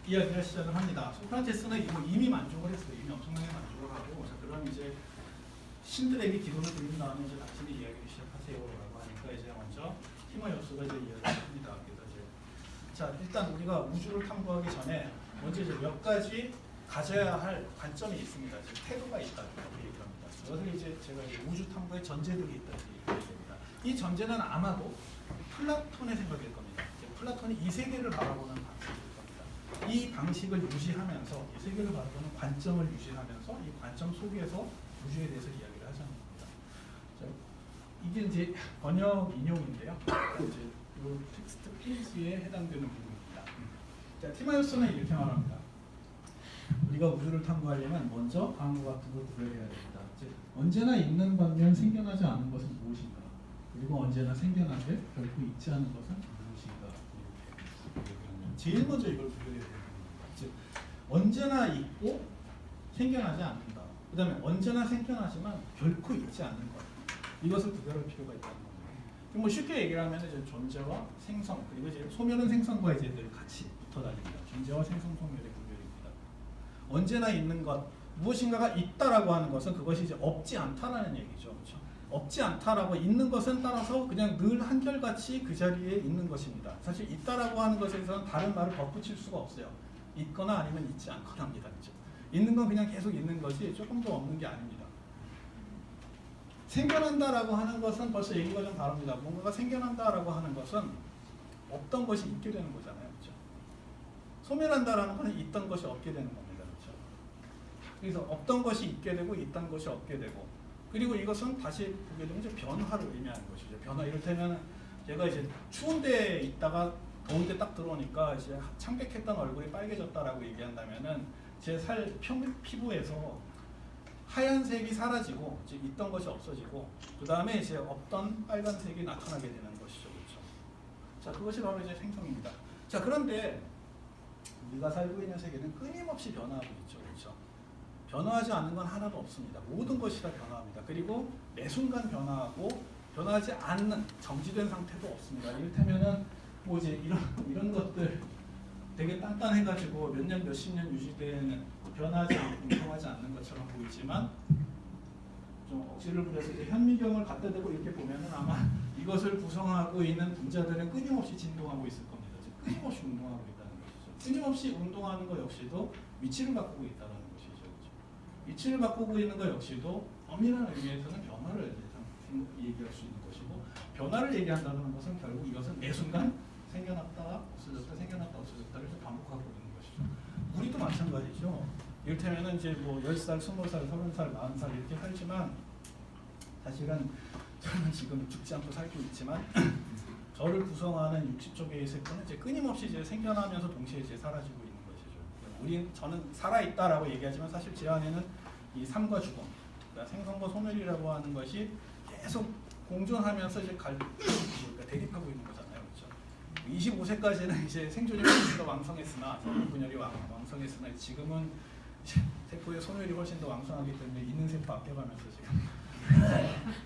이야기를 시작을 합니다. 소크라테스는 이미 만족을 했어요. 이미 엄청나게 만족을 하고, 자, 그럼 이제 신들에게 기도를 드린 다음에 이제 당신이 이야기를 시작하세요라고 하니까 이제 먼저 티마이오스가 이제 이야기를 합니다. 그래서 이제 자, 일단 우리가 우주를 탐구하기 전에 먼저 이제 몇 가지 가져야 할 관점이 있습니다. 이제 태도가 있다 이렇게 얘기를 합니다. 이것을 이제 제가 이제 우주 탐구의 전제들이 있다 이렇게 얘기합니다. 이 전제는 아마도 플라톤의 생각일 겁니다. 이제 플라톤이 이 세계를 바라보는 방식일 겁니다. 이 방식을 유지하면서 이 세계를 바라보는 관점을 유지하면서 이 관점 속에서 우주에 대해서 이야기를 하자는 겁니다. 자, 이게 이제 번역 인용인데요. 이제 이 텍스트 페이지에 해당되는 부분입니다. 자, 티마이오스는 이렇게 말합니다. 우리가 우주를 탐구하려면 먼저 다음과 같은 걸 구별해야 됩니다. 즉, 언제나 있는 반면 생겨나지 않은 것은 무엇인가? 그리고 언제나 생겨나게 결코 있지 않은 것은 무엇인가? 이렇게 얘기하면 제일 먼저 이걸 구별해야 됩니다. 즉, 언제나 있고 생겨나지 않는다. 그 다음에 언제나 생겨나지만 결코 있지 않는 것. 이것을 구별할 필요가 있다는 겁니다. 뭐 쉽게 얘기를 하면 이제 존재와 생성, 그리고 이제 소멸은 생성과 이제 늘 같이 붙어 다닙니다. 존재와 생성, 소멸의 구별입니다. 언제나 있는 것, 무엇인가가 있다라고 하는 것은 그것이 이제 없지 않다라는 얘기죠. 그렇죠? 없지 않다라고 있는 것은 따라서 그냥 늘 한결같이 그 자리에 있는 것입니다. 사실 있다라고 하는 것에서는 다른 말을 덧붙일 수가 없어요. 있거나 아니면 있지 않거나입니다. 그렇죠? 있는 건 그냥 계속 있는 것이 조금 더 없는 게 아닙니다. 생겨난다라고 하는 것은 벌써 얘기가 좀 다릅니다. 뭔가가 생겨난다라고 하는 것은 없던 것이 있게 되는 거잖아요. 그렇죠? 소멸한다라는 것은 있던 것이 없게 되는 겁니다. 그렇죠? 그래서 없던 것이 있게 되고 있던 것이 없게 되고, 그리고 이것은 다시 보게 되면 이제 변화를 의미하는 것이죠. 변화. 이를테면 제가 이제 추운 데에 있다가 더운 데 딱 들어오니까 이제 창백했던 얼굴이 빨개졌다라고 얘기한다면은 제 피부에서 하얀색이 사라지고 즉 있던 것이 없어지고 그 다음에 이제 없던 빨간색이 나타나게 되는 것이죠. 그렇죠? 자, 그것이 바로 이제 생성입니다. 자, 그런데 우리가 살고 있는 세계는 끊임없이 변화하고 있죠. 그렇죠? 변화하지 않는 건 하나도 없습니다. 모든 것이 다 변화합니다. 그리고 매 순간 변화하고 변화하지 않는 정지된 상태도 없습니다. 이를테면은 뭐 이제 이런 것들 되게 단단해가지고 몇 년, 몇십 년 유지되는 변하지 않고 운동하지 않는 것처럼 보이지만 좀 억지를 부려서 이제 현미경을 갖다 대고 이렇게 보면은 아마 이것을 구성하고 있는 분자들은 끊임없이 진동하고 있을 겁니다. 즉 끊임없이 운동하고 있다는 것이죠. 끊임없이 운동하는 것 역시도 위치를 바꾸고 있다는 것이죠. 그렇죠? 위치를 바꾸고 있는 것 역시도 엄밀한 의미에서는 변화를 얘기할 수 있는 것이고, 변화를 얘기한다는 것은 결국 이것은 매 순간 생겨났다가 없어졌다, 생겨났다, 없어졌다를 반복하고 있는 것이죠. 우리도 마찬가지죠. 이를테면은 이제 뭐 10살, 20살, 30살, 40살 이렇게 살지만 사실은 저는 지금 죽지 않고 살고 있지만 저를 구성하는 60조 개의 세포는 이제 끊임없이 이제 생겨나면서 동시에 이제 사라지고 있는 것이죠. 저는 살아있다라고 얘기하지만 사실 제 안에는 이 삶과 죽음, 그러니까 생성과 소멸이라고 하는 것이 계속 공존하면서 이제 그러니까 대립하고 있는 거잖아요. 25세까지는 이제 생존이 훨씬 더 왕성했으나 분열이 왕성했으나 지금은 세포의 소멸이 훨씬 더 왕성하기 때문에 있는 세포 아껴가면서 지금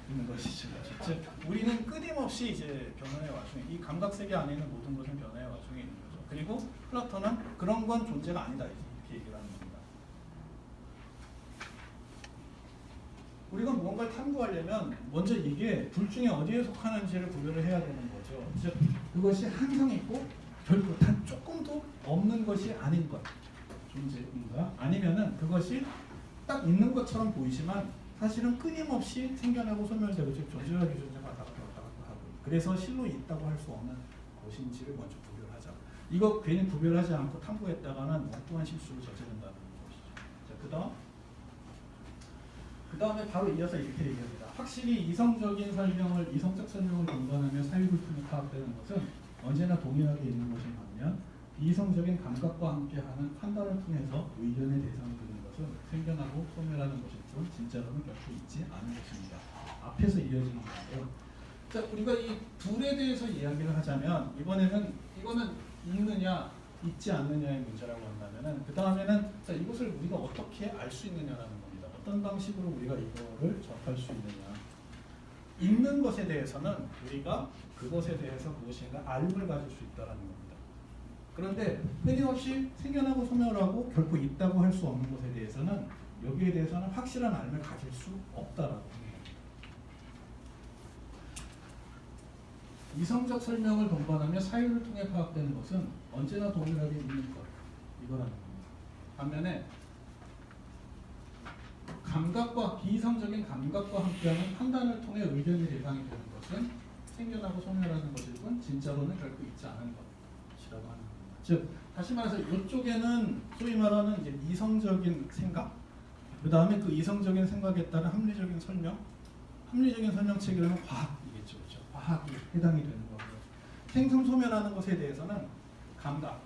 있는 것이죠. 즉 우리는 끊임없이 이제 변화의 와중에 이 감각 세계 안에 있는 모든 것은 변화의 와중에 있는 거죠. 그리고 플라톤은 그런 건 존재가 아니다 이렇게 얘기를 하는 겁니다. 우리가 무언가를 탐구하려면 먼저 이게 둘 중에 어디에 속하는지를 구별을 해야 되는 거죠. 즉 그것이 항상 있고 결코 단 조금도 없는 것이 아닌 것 존재인가? 아니면은 그것이 딱 있는 것처럼 보이지만 사실은 끊임없이 생겨나고 소멸되고 즉 존재와 비존재가 왔다 갔다 하고 그래서 실로 있다고 할 수 없는 것인지를 먼저 구별하자. 이거 괜히 구별하지 않고 탐구했다가는 엉뚱한 실수를 저지른다는 것이죠. 자, 그 다음에 바로 이어서 이렇게 얘기합니다. 확실히 이성적인 설명을 이성적 설명을 동반하며 사유불통에 파악되는 것은 언제나 동일하게 있는 것인 반면 비이성적인 감각과 함께하는 판단을 통해서 의견의 대상이 되는 것은 생겨나고 소멸하는 것일 뿐 진짜로는 결코 있지 않은 것입니다. 앞에서 이어지는 건데요. 자, 우리가 이 둘에 대해서 이야기를 하자면 이번에는 이거는 있느냐 있지 않느냐의 문제라고 한다면은 그 다음에는 자, 이것을 우리가 어떻게 알 수 있느냐라는 겁니다. 어떤 방식으로 우리가 이거를 접할 수 있느냐. 있는 것에 대해서는 우리가 그것에 대해서 무엇인가 알을 가질 수 있다는 겁니다. 그런데 끊임없이 생겨나고 소멸하고 결코 있다고 할 수 없는 것에 대해서는 여기에 대해서는 확실한 알을 가질 수 없다라고 합니다. 이성적 설명을 동반하며 사유를 통해 파악되는 것은 언제나 동일하게 있는 것 이거라는 겁니다. 반면에 감각과 비이성적인 감각과 함께하는 판단을 통해 의견의 대상이 되는 것은 생겨나고 소멸하는 것일 뿐 진짜로는 결코 있지 않은 것이라고 하는 겁니다. 즉 다시 말해서 이쪽에는 소위 말하는 이제 이성적인 생각, 그 다음에 그 이성적인 생각에 따른 합리적인 설명, 합리적인 설명체계로는 과학이겠죠, 그렇죠? 과학이 해당이 되는 거고요. 생성소멸하는 것에 대해서는 감각,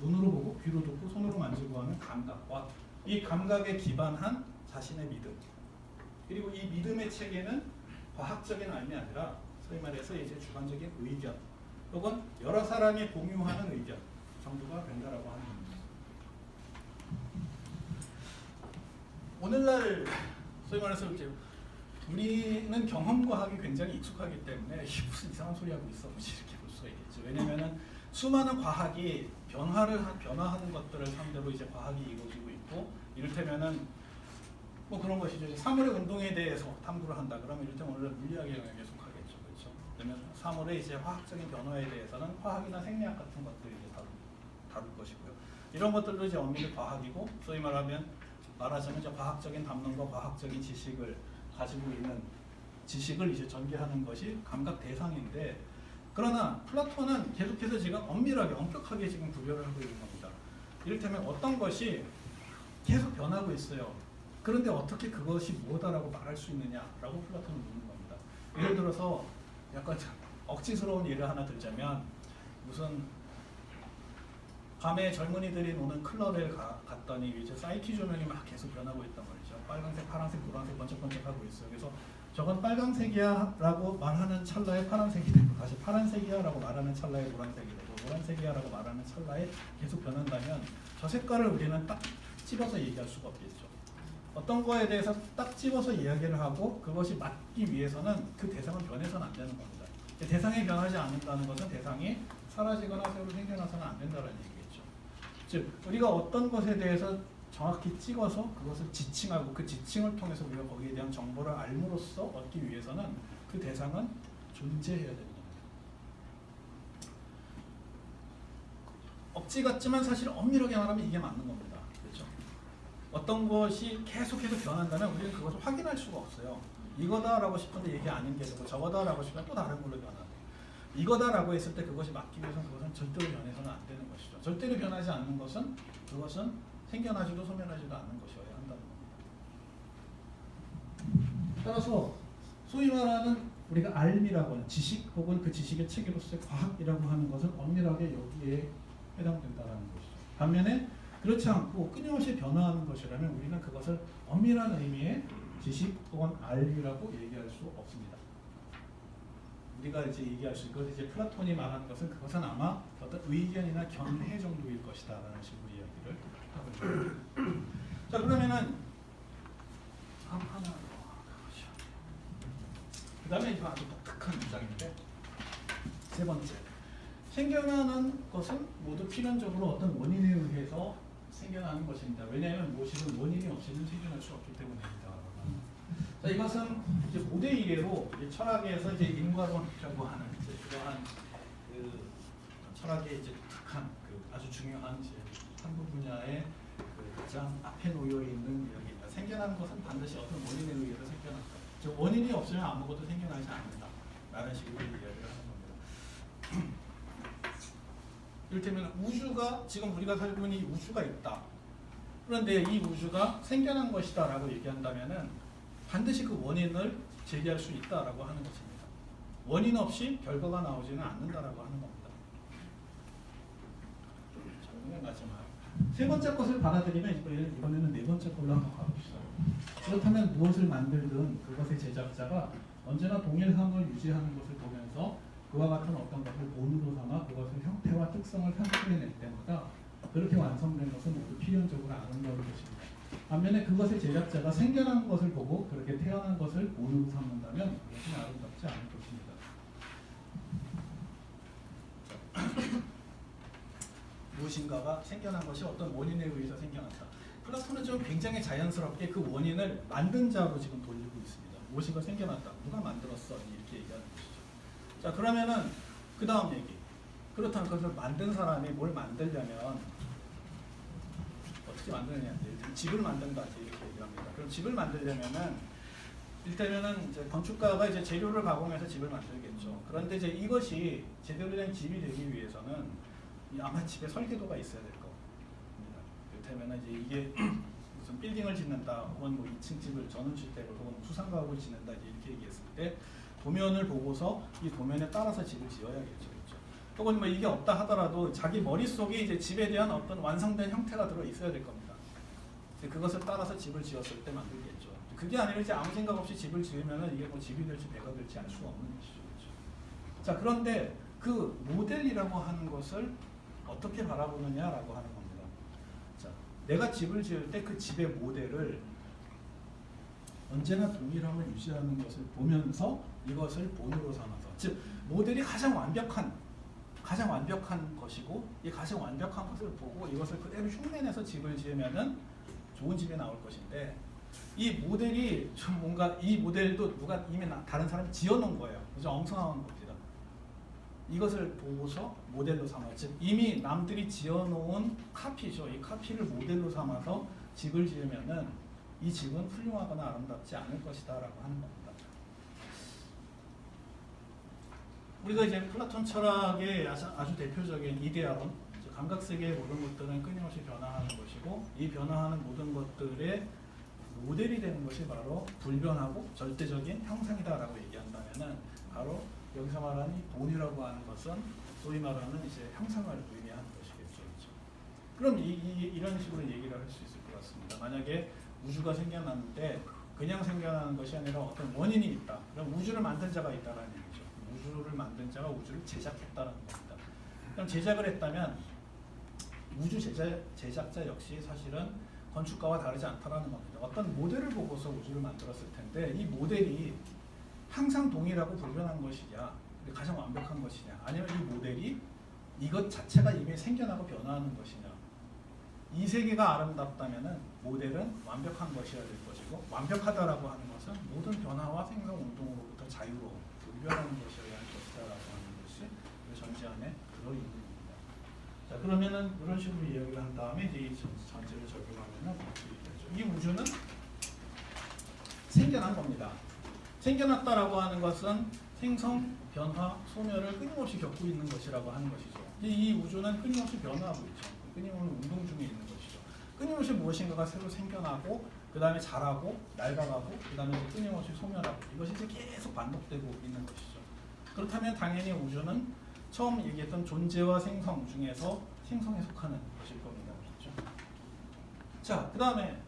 눈으로 보고 귀로 듣고 손으로 만지고 하는 감각과 이 감각에 기반한 자신의 믿음, 그리고 이 믿음의 체계는 과학적인 알이 아니라 소위 말해서 이제 주관적인 의견 혹은 여러 사람이 공유하는 의견 정도가 된다라고 하는 겁니다. 오늘날 소위 말해서 이제 우리는 경험과학이 굉장히 익숙하기 때문에 무슨 이상한 소리 하고 있어 이렇게 볼 수가 있겠죠. 왜냐면은 수많은 과학이 변화하는 것들을 상대로 이제 과학이 이루어지고 있고, 이를테면은 뭐 그런 것이죠. 사물의 운동에 대해서 탐구를 한다. 그러면 이를테면 오늘 물리학의 영역에 속하겠죠, 그렇죠? 그러면 사물의 이제 화학적인 변화에 대해서는 화학이나 생리학 같은 것들을 이제 다룰 것이고요. 이런 것들도 이제 엄밀히 과학이고, 소위 말하자면 이제 과학적인 담론과 과학적인 지식을 가지고 있는 지식을 이제 전개하는 것이 감각 대상인데, 그러나 플라톤은 계속해서 지금 엄밀하게 엄격하게 지금 구별을 하고 있는 겁니다. 이를테면 어떤 것이 계속 변하고 있어요. 그런데 어떻게 그것이 뭐다라고 말할 수 있느냐라고 플라톤은 묻는 겁니다. 예를 들어서 약간 억지스러운 예를 하나 들자면, 무슨 밤에 젊은이들이 노는 클럽에 갔더니 이제 사이키 조명이 막 계속 변하고 있단 말이죠. 빨간색, 파란색, 노란색 번쩍번쩍하고 있어요. 그래서 저건 빨간색이야 라고 말하는 찰나에 파란색이 되고, 다시 파란색이야 라고 말하는 찰나에 노란색이 되고, 노란색이야 라고 말하는 찰나에 계속 변한다면 저 색깔을 우리는 딱 집어서 얘기할 수가 없겠죠. 어떤 거에 대해서 딱 집어서 이야기를 하고 그것이 맞기 위해서는 그 대상은 변해서는 안 되는 겁니다. 대상이 변하지 않는다는 것은 대상이 사라지거나 새로 생겨나서는 안 된다는 얘기겠죠. 즉 우리가 어떤 것에 대해서 정확히 찍어서 그것을 지칭하고 그 지칭을 통해서 우리가 거기에 대한 정보를 알므로써 얻기 위해서는 그 대상은 존재해야 되는 겁니다. 억지 같지만 사실 엄밀하게 말하면 이게 맞는 겁니다. 그렇죠? 어떤 것이 계속해서 변한다면 우리는 그것을 확인할 수가 없어요. 이거다라고 싶은데 이게 아닌 게 되고, 저거다라고 싶으면 또 다른 걸로 변하고, 이거다라고 했을 때 그것이 맞기 위해서는 그것은 절대로 변해서는 안 되는 것이죠. 절대로 변하지 않는 것은 그것은 생겨나지도 소멸하지도 않는 것이어야 한다는 겁니다. 따라서 소위 말하는 우리가 알미라고 하는 지식 혹은 그 지식의 체계로서의 과학이라고 하는 것은 엄밀하게 여기에 해당된다는 것이죠. 반면에 그렇지 않고 끊임없이 변화하는 것이라면 우리는 그것을 엄밀한 의미의 지식 혹은 알이라고 얘기할 수 없습니다. 우리가 이제 얘기할 수 있는 것은 이제 플라톤이 말하는 것은 그것은 아마 어떤 의견이나 견해 정도일 것이다라는 식으로 이야기를 하고 있습니다. 자, 그러면은 하나 그 다음에 이거 아주 독특한 문장인데, 세 번째, 생겨나는 것은 모두 필연적으로 어떤 원인에 의해서 생겨나는 것입니다. 왜냐하면 무엇이든 원인이 없이는 생겨날 수 없기 때문입니다. 자, 이것은 이제 고대 이래로 철학에서 이제 인과론이라고 하는 이제 그러한 그 철학의 이제 독특한 그 아주 중요한 이제 탐구 분야의 그 가장 앞에 놓여 있는 이야기입니다. 생겨나는 것은 반드시 어떤 원인에 의해서 생겨난다. 즉 원인이 없으면 아무것도 생겨나지 않는다. 라는 식으로 이야기를 하는 겁니다. 이를테면 우주가, 지금 우리가 살고 있는 이 우주가 있다. 그런데 이 우주가 생겨난 것이다 라고 얘기한다면은 반드시 그 원인을 제기할 수 있다라고 하는 것입니다. 원인 없이 결과가 나오지는 않는다라고 하는 겁니다. 자, 마지막 세 번째 것을 받아들이면 이번에는 네 번째 걸로 한번 가봅시다. 그렇다면 무엇을 만들든 그것의 제작자가 언제나 동일함을 유지하는 것을 보면서 그와 같은 어떤 것을 본으로 삼아 그것의 형태와 특성을 산출해낼 때마다 그렇게 완성된 것은 모두 필연적으로 아름다울 것입니다. 반면에 그것의 제작자가 생겨난 것을 보고 그렇게 태어난 것을 본으로 삼는다면 그것은 아름답지 않을 것입니다. 생겨난 것이 어떤 원인에 의해서 생겨났다. 플라톤은 좀 굉장히 자연스럽게 그 원인을 만든 자로 지금 돌리고 있습니다. 무엇인가 생겨났다. 누가 만들었어? 이렇게 얘기하는 것이죠. 자, 그러면은 그 다음 얘기. 그렇다면 그것을 만든 사람이 뭘 만들려면 어떻게 만드느냐? 집을 만든다 이렇게 얘기합니다. 그럼 집을 만들려면은 일단은 이제 건축가가 이제 재료를 가공해서 집을 만들겠죠. 그런데 이제 이것이 제대로 된 집이 되기 위해서는 아마 집에 설계도가 있어야 될 겁니다. 그렇다면 이제 이게 무슨 빌딩을 짓는다, 혹은 뭐 2층 집을 전원주택을 혹은 수상가옥을 짓는다 이렇게 얘기했을 때 도면을 보고서 이 도면에 따라서 집을 지어야겠죠. 그렇죠? 혹은 뭐 이게 없다 하더라도 자기 머릿속에 이제 집에 대한 어떤 완성된 형태가 들어 있어야 될 겁니다. 그것을 따라서 집을 지었을 때 만들겠죠. 그게 아니라 이제 아무 생각 없이 집을 지으면은 이게 뭐 집이 될지 배가 될지 알 수가 없는 것이죠. 그렇죠? 자, 그런데 그 모델이라고 하는 것을 어떻게 바라보느냐라고 하는 겁니다. 자, 내가 집을 지을 때 그 집의 모델을 언제나 동일함을 유지하는 것을 보면서 이것을 본으로 삼아서, 즉 모델이 가장 완벽한 것이고 이 가장 완벽한 것을 보고 이것을 그대로 흉내내서 집을 지으면은 좋은 집이 나올 것인데, 이 모델이 좀 뭔가 이 모델도 누가 이미 다른 사람이 지어놓은 거예요. 그죠? 엉성한 겁니다. 이것을 보고서 모델로 삼아, 즉 이미 남들이 지어놓은 카피죠. 이 카피를 모델로 삼아서 집을 지으면은 이 집은 훌륭하거나 아름답지 않을 것이다라고 하는 겁니다. 우리가 이제 플라톤 철학의 아주 대표적인 이데아론, 감각세계의 모든 것들은 끊임없이 변화하는 것이고 이 변화하는 모든 것들의 모델이 되는 것이 바로 불변하고 절대적인 형상이다라고 얘기한다면은 바로 여기서 말하는 이 본이라고 하는 것은 소위 말하는 이제 형상을 의미하는 것이겠죠. 그렇죠? 그럼 이런 식으로 얘기를 할 수 있을 것 같습니다. 만약에 우주가 생겨났는데 그냥 생겨나는 것이 아니라 어떤 원인이 있다. 그럼 우주를 만든 자가 있다라는 얘기죠. 우주를 만든 자가 우주를 제작했다는 겁니다. 그럼 제작을 했다면 우주 제작자 역시 사실은 건축가와 다르지 않다라는 겁니다. 어떤 모델을 보고서 우주를 만들었을 텐데 이 모델이 항상 동일하고 불변한 것이냐, 가장 완벽한 것이냐, 아니면 이 모델이 이것 자체가 이미 생겨나고 변화하는 것이냐. 이 세계가 아름답다면은 모델은 완벽한 것이어야 될 것이고, 완벽하다라고 하는 것은 모든 변화와 생성 운동으로부터 자유로운 불변하는 것이어야 할 것이다라고 하는 것이 이 전제 안에 들어있는 겁니다. 자, 그러면은 이런 식으로 이야기를 한 다음에 이제 이 전제를 적용하면은 이 우주는 생겨난 겁니다. 생겨났다라고 하는 것은 생성, 변화, 소멸을 끊임없이 겪고 있는 것이라고 하는 것이죠. 이 우주는 끊임없이 변화하고 있죠. 끊임없는 운동 중에 있는 것이죠. 끊임없이 무엇인가가 새로 생겨나고 그 다음에 자라고 낡아가고 그 다음에 끊임없이 소멸하고, 이것이 이제 계속 반복되고 있는 것이죠. 그렇다면 당연히 우주는 처음 얘기했던 존재와 생성 중에서 생성에 속하는 것일 겁니다. 그렇죠? 자, 그 다음에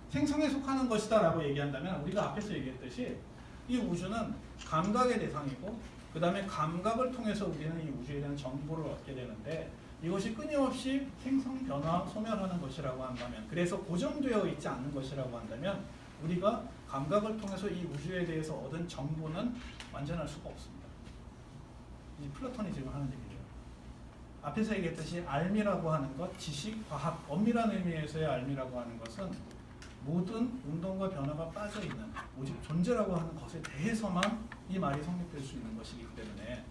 생성에 속하는 것이다 라고 얘기한다면 우리가 앞에서 얘기했듯이 이 우주는 감각의 대상이고 그 다음에 감각을 통해서 우리는 이 우주에 대한 정보를 얻게 되는데, 이것이 끊임없이 생성, 변화, 소멸하는 것이라고 한다면, 그래서 고정되어 있지 않는 것이라고 한다면 우리가 감각을 통해서 이 우주에 대해서 얻은 정보는 완전할 수가 없습니다. 이 플라톤이 지금 하는 얘기죠. 앞에서 얘기했듯이 알미라고 하는 것, 지식, 과학, 엄밀한 의미에서의 알미라고 하는 것은 모든 운동과 변화가 빠져있는 오직 존재라고 하는 것에 대해서만 이 말이 성립될 수 있는 것이기 때문에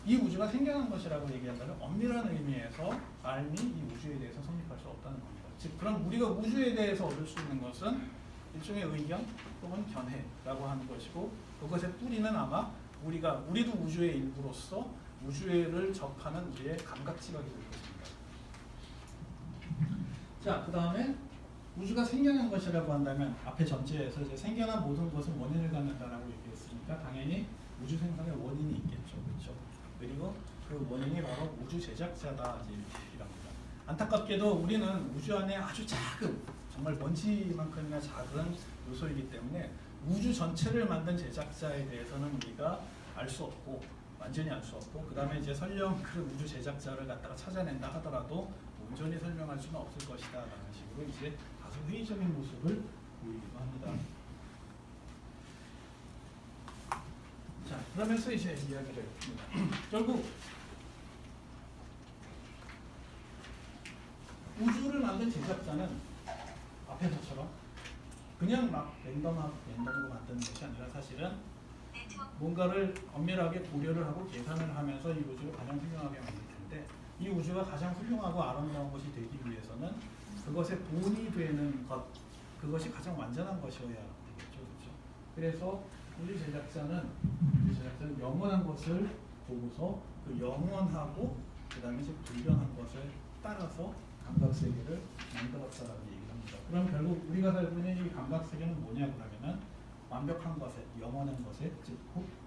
이 우주가 생겨난 것이라고 얘기한다면 엄밀한 의미에서 알미, 이 우주에 대해서 성립할 수 없다는 겁니다. 즉, 그럼 우리가 우주에 대해서 얻을 수 있는 것은 일종의 의견 또는 견해라고 하는 것이고, 그것의 뿌리는 아마 우리도 우주의 일부로서 우주를 접하는 우리의 감각지각이 될 것입니다. 자, 그 다음에 우주가 생겨난 것이라고 한다면 앞에 전체에서 이제 생겨난 모든 것은 원인을 갖는다라고 얘기했으니까 당연히 우주 생성의 원인이 있겠죠. 그렇죠? 그리고 그 원인이 바로 우주 제작자다 이제 이랍니다. 안타깝게도 우리는 우주 안에 아주 작은, 정말 먼지만큼이나 작은 요소이기 때문에 우주 전체를 만든 제작자에 대해서는 우리가 알 수 없고, 완전히 알 수 없고, 그 다음에 이제 설령 그 우주 제작자를 갖다가 찾아낸다 하더라도 온전히 설명할 수는 없을 것이다 라는 식으로 이제 다소 회의적인 모습을 보이기도 합니다. 자, 그러면서 이제 이야기를 했습니다. 결국 우주를 만든 제작자는 앞에서처럼 그냥 막 랜덤으로 만드는 것이 아니라 사실은 뭔가를 엄밀하게 고려를 하고 계산을 하면서 이 우주를 가장 훌륭하게 만들 텐데 이 우주가 가장 훌륭하고 아름다운 것이 되기 위해서는 그것의 본이 되는 것, 그것이 가장 완전한 것이어야 되겠죠. 그렇죠? 그래서 우리 제작자는 영원한 것을 보고서 그 영원하고 그 다음에 이제 불변한 것을 따라서 감각세계를 만들었다라고 얘기를 합니다. 그럼 결국 우리가 살고 있는 이 감각세계는 뭐냐 그러면은 완벽한 것에, 영원한 것에, 즉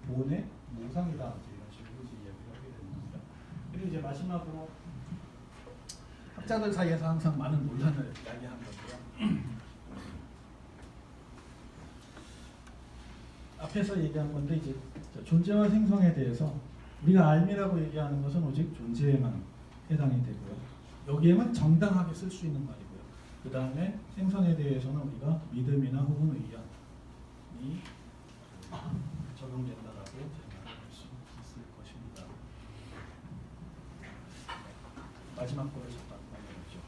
본의 모상이다 이런 식으로 이제 이야기를 하게 되는 겁니다. 그리고 이제 마지막으로 학자들 사이에서 항상 많은 논란을 이야기한 거고요. 앞에서 얘기한 건데 이제 존재와 생성에 대해서 우리가 알미라고 얘기하는 것은 오직 존재에만 해당이 되고요. 여기에만 정당하게 쓸 수 있는 말이고요. 그 다음에 생성에 대해서는 우리가 믿음이나 혹은 의견이 적용된다라고 말할 수 있을 것입니다. 마지막 거를 잠깐 말해보죠.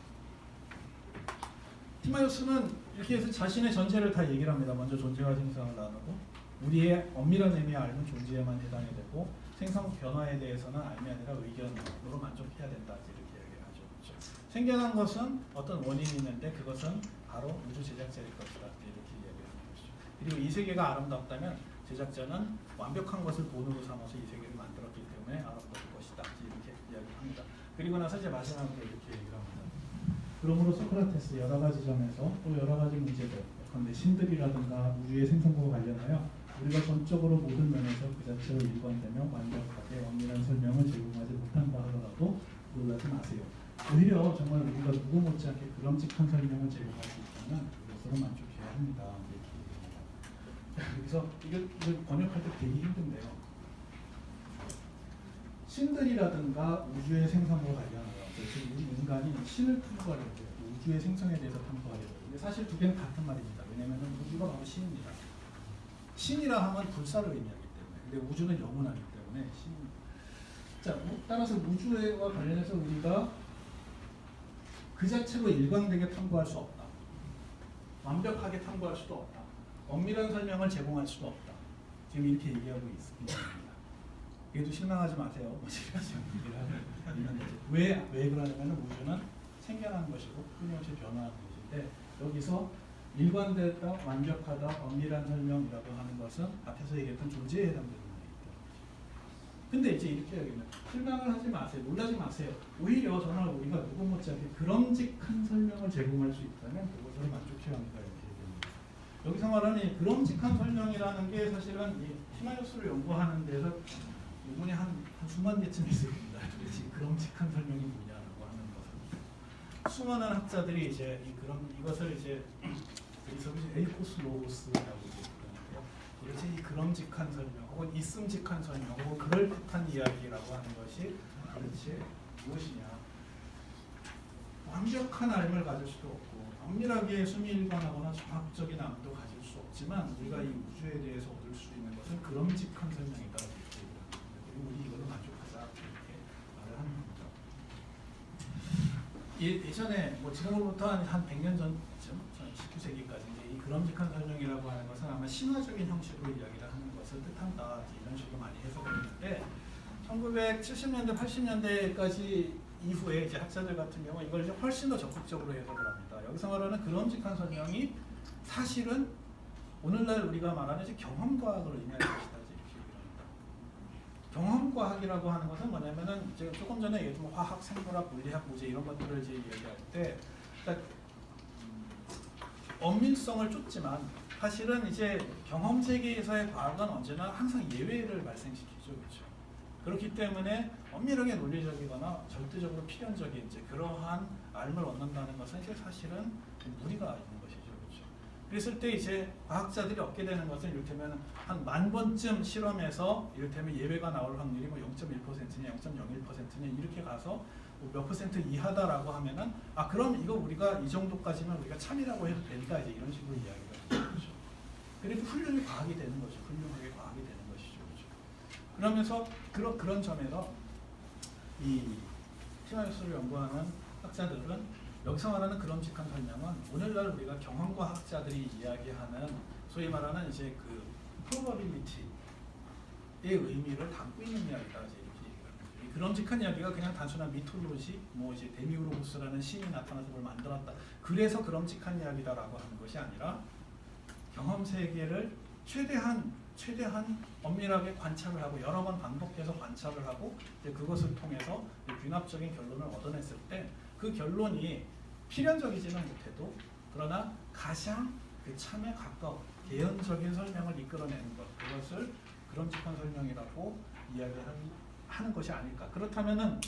티마이오스는 이렇게 해서 자신의 전체를 다 얘기를 합니다. 먼저 존재와 생성을 나누고 우리의 엄밀한 의미의 알은 존재에만 해당이 되고 생성 변화에 대해서는 알미 아니라 의견으로 만족해야 된다 이렇게 얘기를 하죠. 그렇죠? 생겨난 것은 어떤 원인이 있는데 그것은 바로 우주 제작자일 것이다 이렇게 이야기하는 것이죠. 그리고 이 세계가 아름답다면 제작자는 완벽한 것을 본으로 삼아서 이 세계를 만들었기 때문에 아름다울 것이다 이렇게 이야기합니다. 그리고 나서 이제 마지막으로 이렇게 얘기를 합니다. 그러므로 소크라테스 여러 가지 점에서 또 여러 가지 문제들, 예컨대 신들이라든가 우주의 생성과 관련하여 우리가 전적으로 모든 면에서 그 자체로 일관되며 완벽하게 엄밀한 설명을 제공하지 못한다 하더라도 놀라지 마세요. 오히려 정말 우리가 누구 못지않게 그럼직한 설명을 제공할 수 있다면 그것으로 만족해야 합니다. 여기서 이걸 번역할 때 되게 힘든데요. 신들이라든가 우주의 생성과 관련하여 즉 우리 인간이 신을 탐구하려고 해요. 우주의 생성에 대해서 탐구하려고 해요. 근데 사실 두 개는 같은 말입니다. 왜냐하면 우주가 바로 신입니다. 신이라 하면 불사를 의미하기 때문에 근데 우주는 영원하기 때문에 신입니다. 자, 따라서 우주와 관련해서 우리가 그 자체로 일관되게 탐구할 수 없다. 완벽하게 탐구할 수도 없다. 엄밀한 설명을 제공할 수도 없다. 지금 이렇게 얘기하고 있습니다. 그래도 실망하지 마세요. 얘기를 하고 있는 거죠. 왜 그러냐면 우주는 생겨나는 것이고 끊임없이 변화하는 것인데 여기서 일관되다, 완벽하다, 엄밀한 설명이라고 하는 것은 앞에서 얘기했던 존재에 해당되는 말입니다. 근데 이제 이렇게 얘기하면 실망을 하지 마세요. 놀라지 마세요. 오히려 정말 우리가 누구 못지않게 그럼직한 설명을 제공할 수 있다면 그것으로 만족해야 합니다. 이렇게 얘기합니다. 여기서 말하는 이 그럼직한 설명이라는 게 사실은 이 티마이오스를 연구하는 데서 이분이 한 수만 개쯤 있을 겁니다. 도대체 그럼직한 설명이 뭐냐라고 하는 것을 수많은 학자들이 이제 이것을 이제 여기서 에이코스 로고스라고 부르는데요. 도대체 이 그럼직한 설명 혹은 있음직한 설명 혹은 그럴듯한 이야기라고 하는 것이 도대체 무엇이냐? 완벽한 알을 가질 수도 없고 엄밀하게 수미일관하거나 정학적인 암도 가질 수 없지만 우리가 이 우주에 대해서 얻을 수 있는 것은 그럼직한 설명이다. 그리고 우리 이걸로 만족하자 이렇게 말을 하는 겁니다. 예전에 뭐 지금으로부터 한 100년 전쯤 19세기까지 이 그럼직한 설명이라고 하는 것은 아마 신화적인 형식으로 이야기를 하는 것을 뜻한다 이런 식으로 많이 해석을 했는데 1970년대 80년대까지 이후에 이제 학자들 같은 경우 이걸 이제 훨씬 더 적극적으로 해석을 합니다. 여기서 말하는 그럼직한 설명이 사실은 오늘날 우리가 말하는 이제 경험과학을 의미하는 것이다 이렇게 얘기를 합니다. 경험과학이라고 하는 것은 뭐냐면은 제가 조금 전에 얘기했던 화학, 생물학, 물리학, 무제 이런 것들을 이제 얘기할 때 엄밀성을 쫓지만 사실은 이제 경험 세계에서의 과학은 언제나 항상 예외를 발생시키죠, 그렇죠? 그렇기 때문에 엄밀하게 논리적이거나 절대적으로 필연적인 이제 그러한 알을 얻는다는 것은 사실은 무리가 있는 것이죠, 그렇죠? 그랬을 때 이제 과학자들이 얻게 되는 것은 이를테면 한 10,000번쯤 실험해서 이를테면 예외가 나올 확률이 뭐 0.1%냐, 0.01%냐 이렇게 가서 몇 퍼센트 이하다라고 하면은 그럼 이거 우리가 이 정도까지면 우리가 참이라고 해도 되니까 이제 이런 식으로 이야기가 되는 거죠. 그래도 훌륭히 과학이 되는 거죠. 훌륭하게 과학이 되는 것이죠, 그렇죠? 그러면서 그런 점에서 이 티마이오스를 연구하는 학자들은 여기서 말하는 그럼직한 설명은 오늘날 우리가 경험과학자들이 이야기하는 소위 말하는 이제 그 probability의 의미를 담고 있는 이야기다 이제 이렇게 얘기하는 거죠. 이 그럼직한 이야기가 그냥 단순한 미톨로지, 뭐 이제 데미우로고스라는 신이 나타나서 뭘 만들었다. 그래서 그럼직한 이야기다라고 하는 것이 아니라 경험 세계를 최대한 엄밀하게 관찰을 하고 여러 번 반복해서 관찰을 하고 이제 그것을 통해서 균합적인 결론을 얻어냈을 때 그 결론이 필연적이지는 못해도 그러나 가장 그 참에 가까운 개연적인 설명을 이끌어내는 것, 그것을 그럼직한 설명이라고 이야기하는 것이 아닐까. 그렇다면은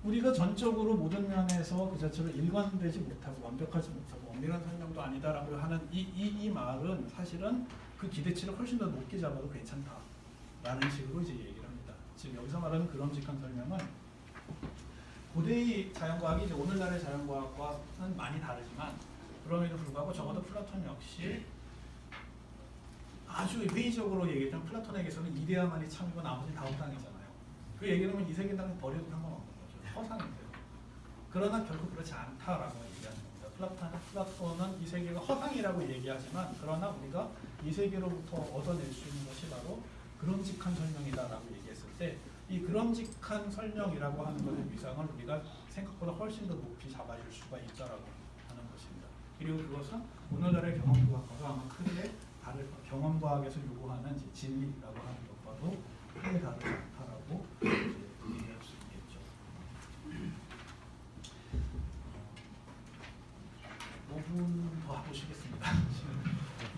우리가 전적으로 모든 면에서 그 자체로 일관되지 못하고 완벽하지 못하고 엄밀한 설명도 아니다라고 하는 이 말은 사실은 그 기대치를 훨씬 더 높게 잡아도 괜찮다라는 식으로 이제 얘기를 합니다. 지금 여기서 말하는 그럼직한 설명은 고대의 자연과학이 이제 오늘날의 자연과학과는 많이 다르지만 그럼에도 불구하고 적어도 플라톤 역시 아주 회의적으로 얘기했던 플라톤에게서는 이데아만이 참이고 나머지 다 허상이잖아요. 그 얘기는 이 세계 당에 버려도 상관없는 거죠. 허상인데요. 그러나 결국 그렇지 않다라고 얘기하는 겁니다. 플라톤은 이 세계가 허상이라고 얘기하지만 그러나 우리가 이 세계로부터 얻어낼 수 있는 것이 바로 그럼직한 설명이다라고 얘기했을 때 이 그럼직한 설명이라고 하는 것의 위상을 우리가 생각보다 훨씬 더 높이 잡아줄 수가 있다라고 하는 것입니다. 그리고 그것은 오늘날의 경험과학과가 아마 크게 다를 경험과학에서 요구하는 이제 진리라고 하는 것과도 크게 다르지 않다라고 얘기할 수 있겠죠. 5분 더 보시겠습니다.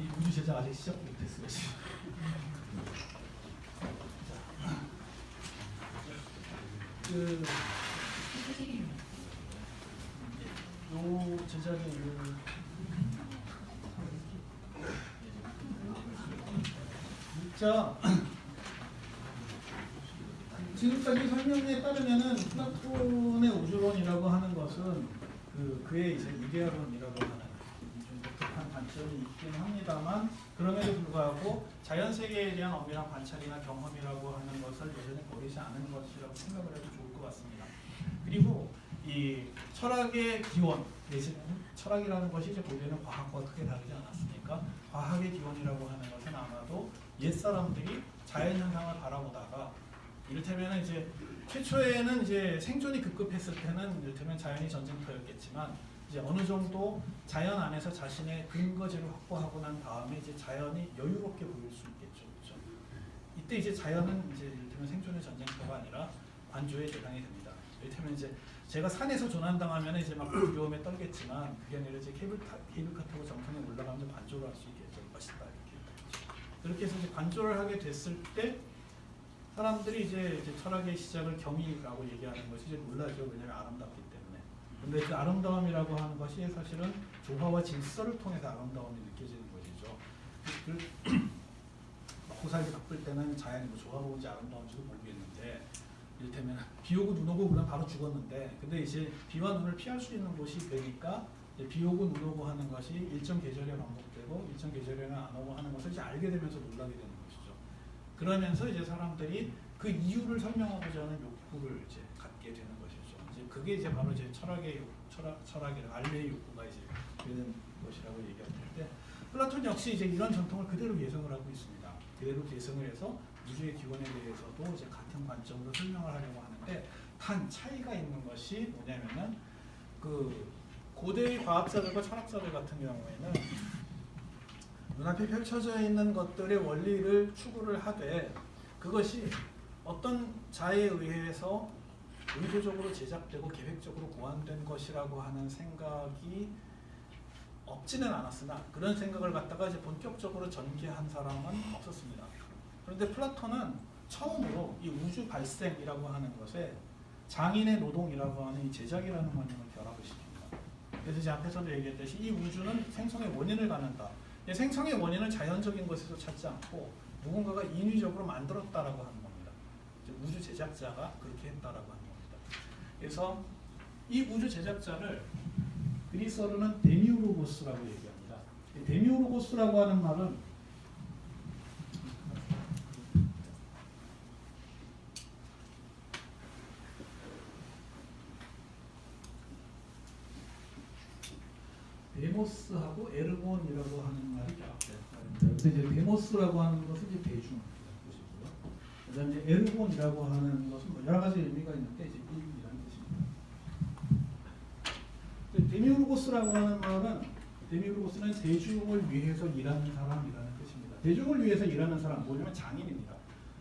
이 우주 제작 아직 시작 못했어요. 요 제작의 이유를 자 지금까지 설명에 따르면은 플라톤의 우주론이라고 하는 것은 그의 이제 이데아론이라고 하는 좀 독특한 관점이 있긴 합니다만 그럼에도 불구하고 자연 세계에 대한 엄밀한 관찰이나 경험이라고 하는 것을 여전히 버리지 않은 것이라고 생각을 해도 좋을 것 같습니다. 그리고 이 철학의 기원 내지는 철학이라는 것이 이제 고대는 과학과 크게 다르지 않았습니까? 과학의 기원이라고 하는 것은 아마도 옛 사람들이 자연 현상을 바라보다가 이를테면 이제 최초에는 이제 생존이 급급했을 때는 이를테면 자연이 전쟁터였겠지만 이제 어느 정도 자연 안에서 자신의 근거지를 확보하고 난 다음에 이제 자연이 여유롭게 보일 수 있겠죠, 그렇죠? 이때 이제 자연은 이제 이를테면 생존의 전쟁터가 아니라 관조의 대상이 됩니다. 이를테면 이제 제가 산에서 조난당하면 이제 막 두려움에 떨겠지만 그게 아니라 이제 케이블카 타고 정상에 올라가면 관조를 할 수 있겠죠, 멋있다 이렇게. 그렇게 해서 이제 관조를 하게 됐을 때 사람들이 이제 철학의 시작을 경이라고 얘기하는 것이 이제 놀라죠. 왜냐하면 아름답기 때문에. 근데 그 아름다움이라고 하는 것이 사실은 조화와 질서를 통해서 아름다움이 느껴지는 것이죠. 먹고 살기 바쁠 때는 자연이 뭐 조화로운지 아름다운지도 모르겠는데 이를테면 비 오고 눈 오고 그냥 바로 죽었는데 근데 이제 비와 눈을 피할 수 있는 곳이 되니까 비 오고 눈 오고 하는 것이 일정 계절에 반복되고 일정 계절에는 안 오고 하는 것을 이제 알게 되면서 놀라게 되는 것이죠. 그러면서 이제 사람들이 그 이유를 설명하고자 하는 욕구를 이제 갖게 되는 것이죠. 이제 그게 이제 바로 이제 철학의 알레의 욕구가 이제 되는 것이라고 얘기할 텐데 플라톤 역시 이제 이런 전통을 그대로 예성을 하고 있습니다. 그대로 예성을 해서 우주의 기원에 대해서도 이제 같은 관점으로 설명을 하려고 하는데 단 차이가 있는 것이 뭐냐면은 그 고대의 과학자들과 철학자들 같은 경우에는 눈앞에 펼쳐져 있는 것들의 원리를 추구를 하되 그것이 어떤 자에 의해서 의도적으로 제작되고 계획적으로 고안된 것이라고 하는 생각이 없지는 않았으나 그런 생각을 갖다가 이제 본격적으로 전개한 사람은 없었습니다. 그런데 플라톤은 처음으로 이 우주 발생이라고 하는 것에 장인의 노동이라고 하는 이 제작이라는 원인을 결합을 시킵니다. 그래서 이제 앞에서도 얘기했듯이 이 우주는 생성의 원인을 갖는다. 생성의 원인을 자연적인 것에서 찾지 않고 누군가가 인위적으로 만들었다라고 하는 겁니다. 우주 제작자가 그렇게 했다라고 하는 겁니다. 그래서 이 우주 제작자를 그리스어로는 데미우로고스라고 얘기합니다. 데미우로고스라고 하는 말은 데모스하고 에르곤이라고 하는 말이 결합된 말입니다. 그래서 이제 데모스라고 하는 것은 이제 대중입니다. 보시고요. 그다음에 이제 에르곤이라고 하는 것은 뭐 여러 가지 의미가 있는데 이제 일이라는 뜻입니다. 데미우르고스라고 하는 말은 데미우르고스는 대중을 위해서 일하는 사람이라는 뜻입니다. 대중을 위해서 일하는 사람 뭐냐면 장인입니다.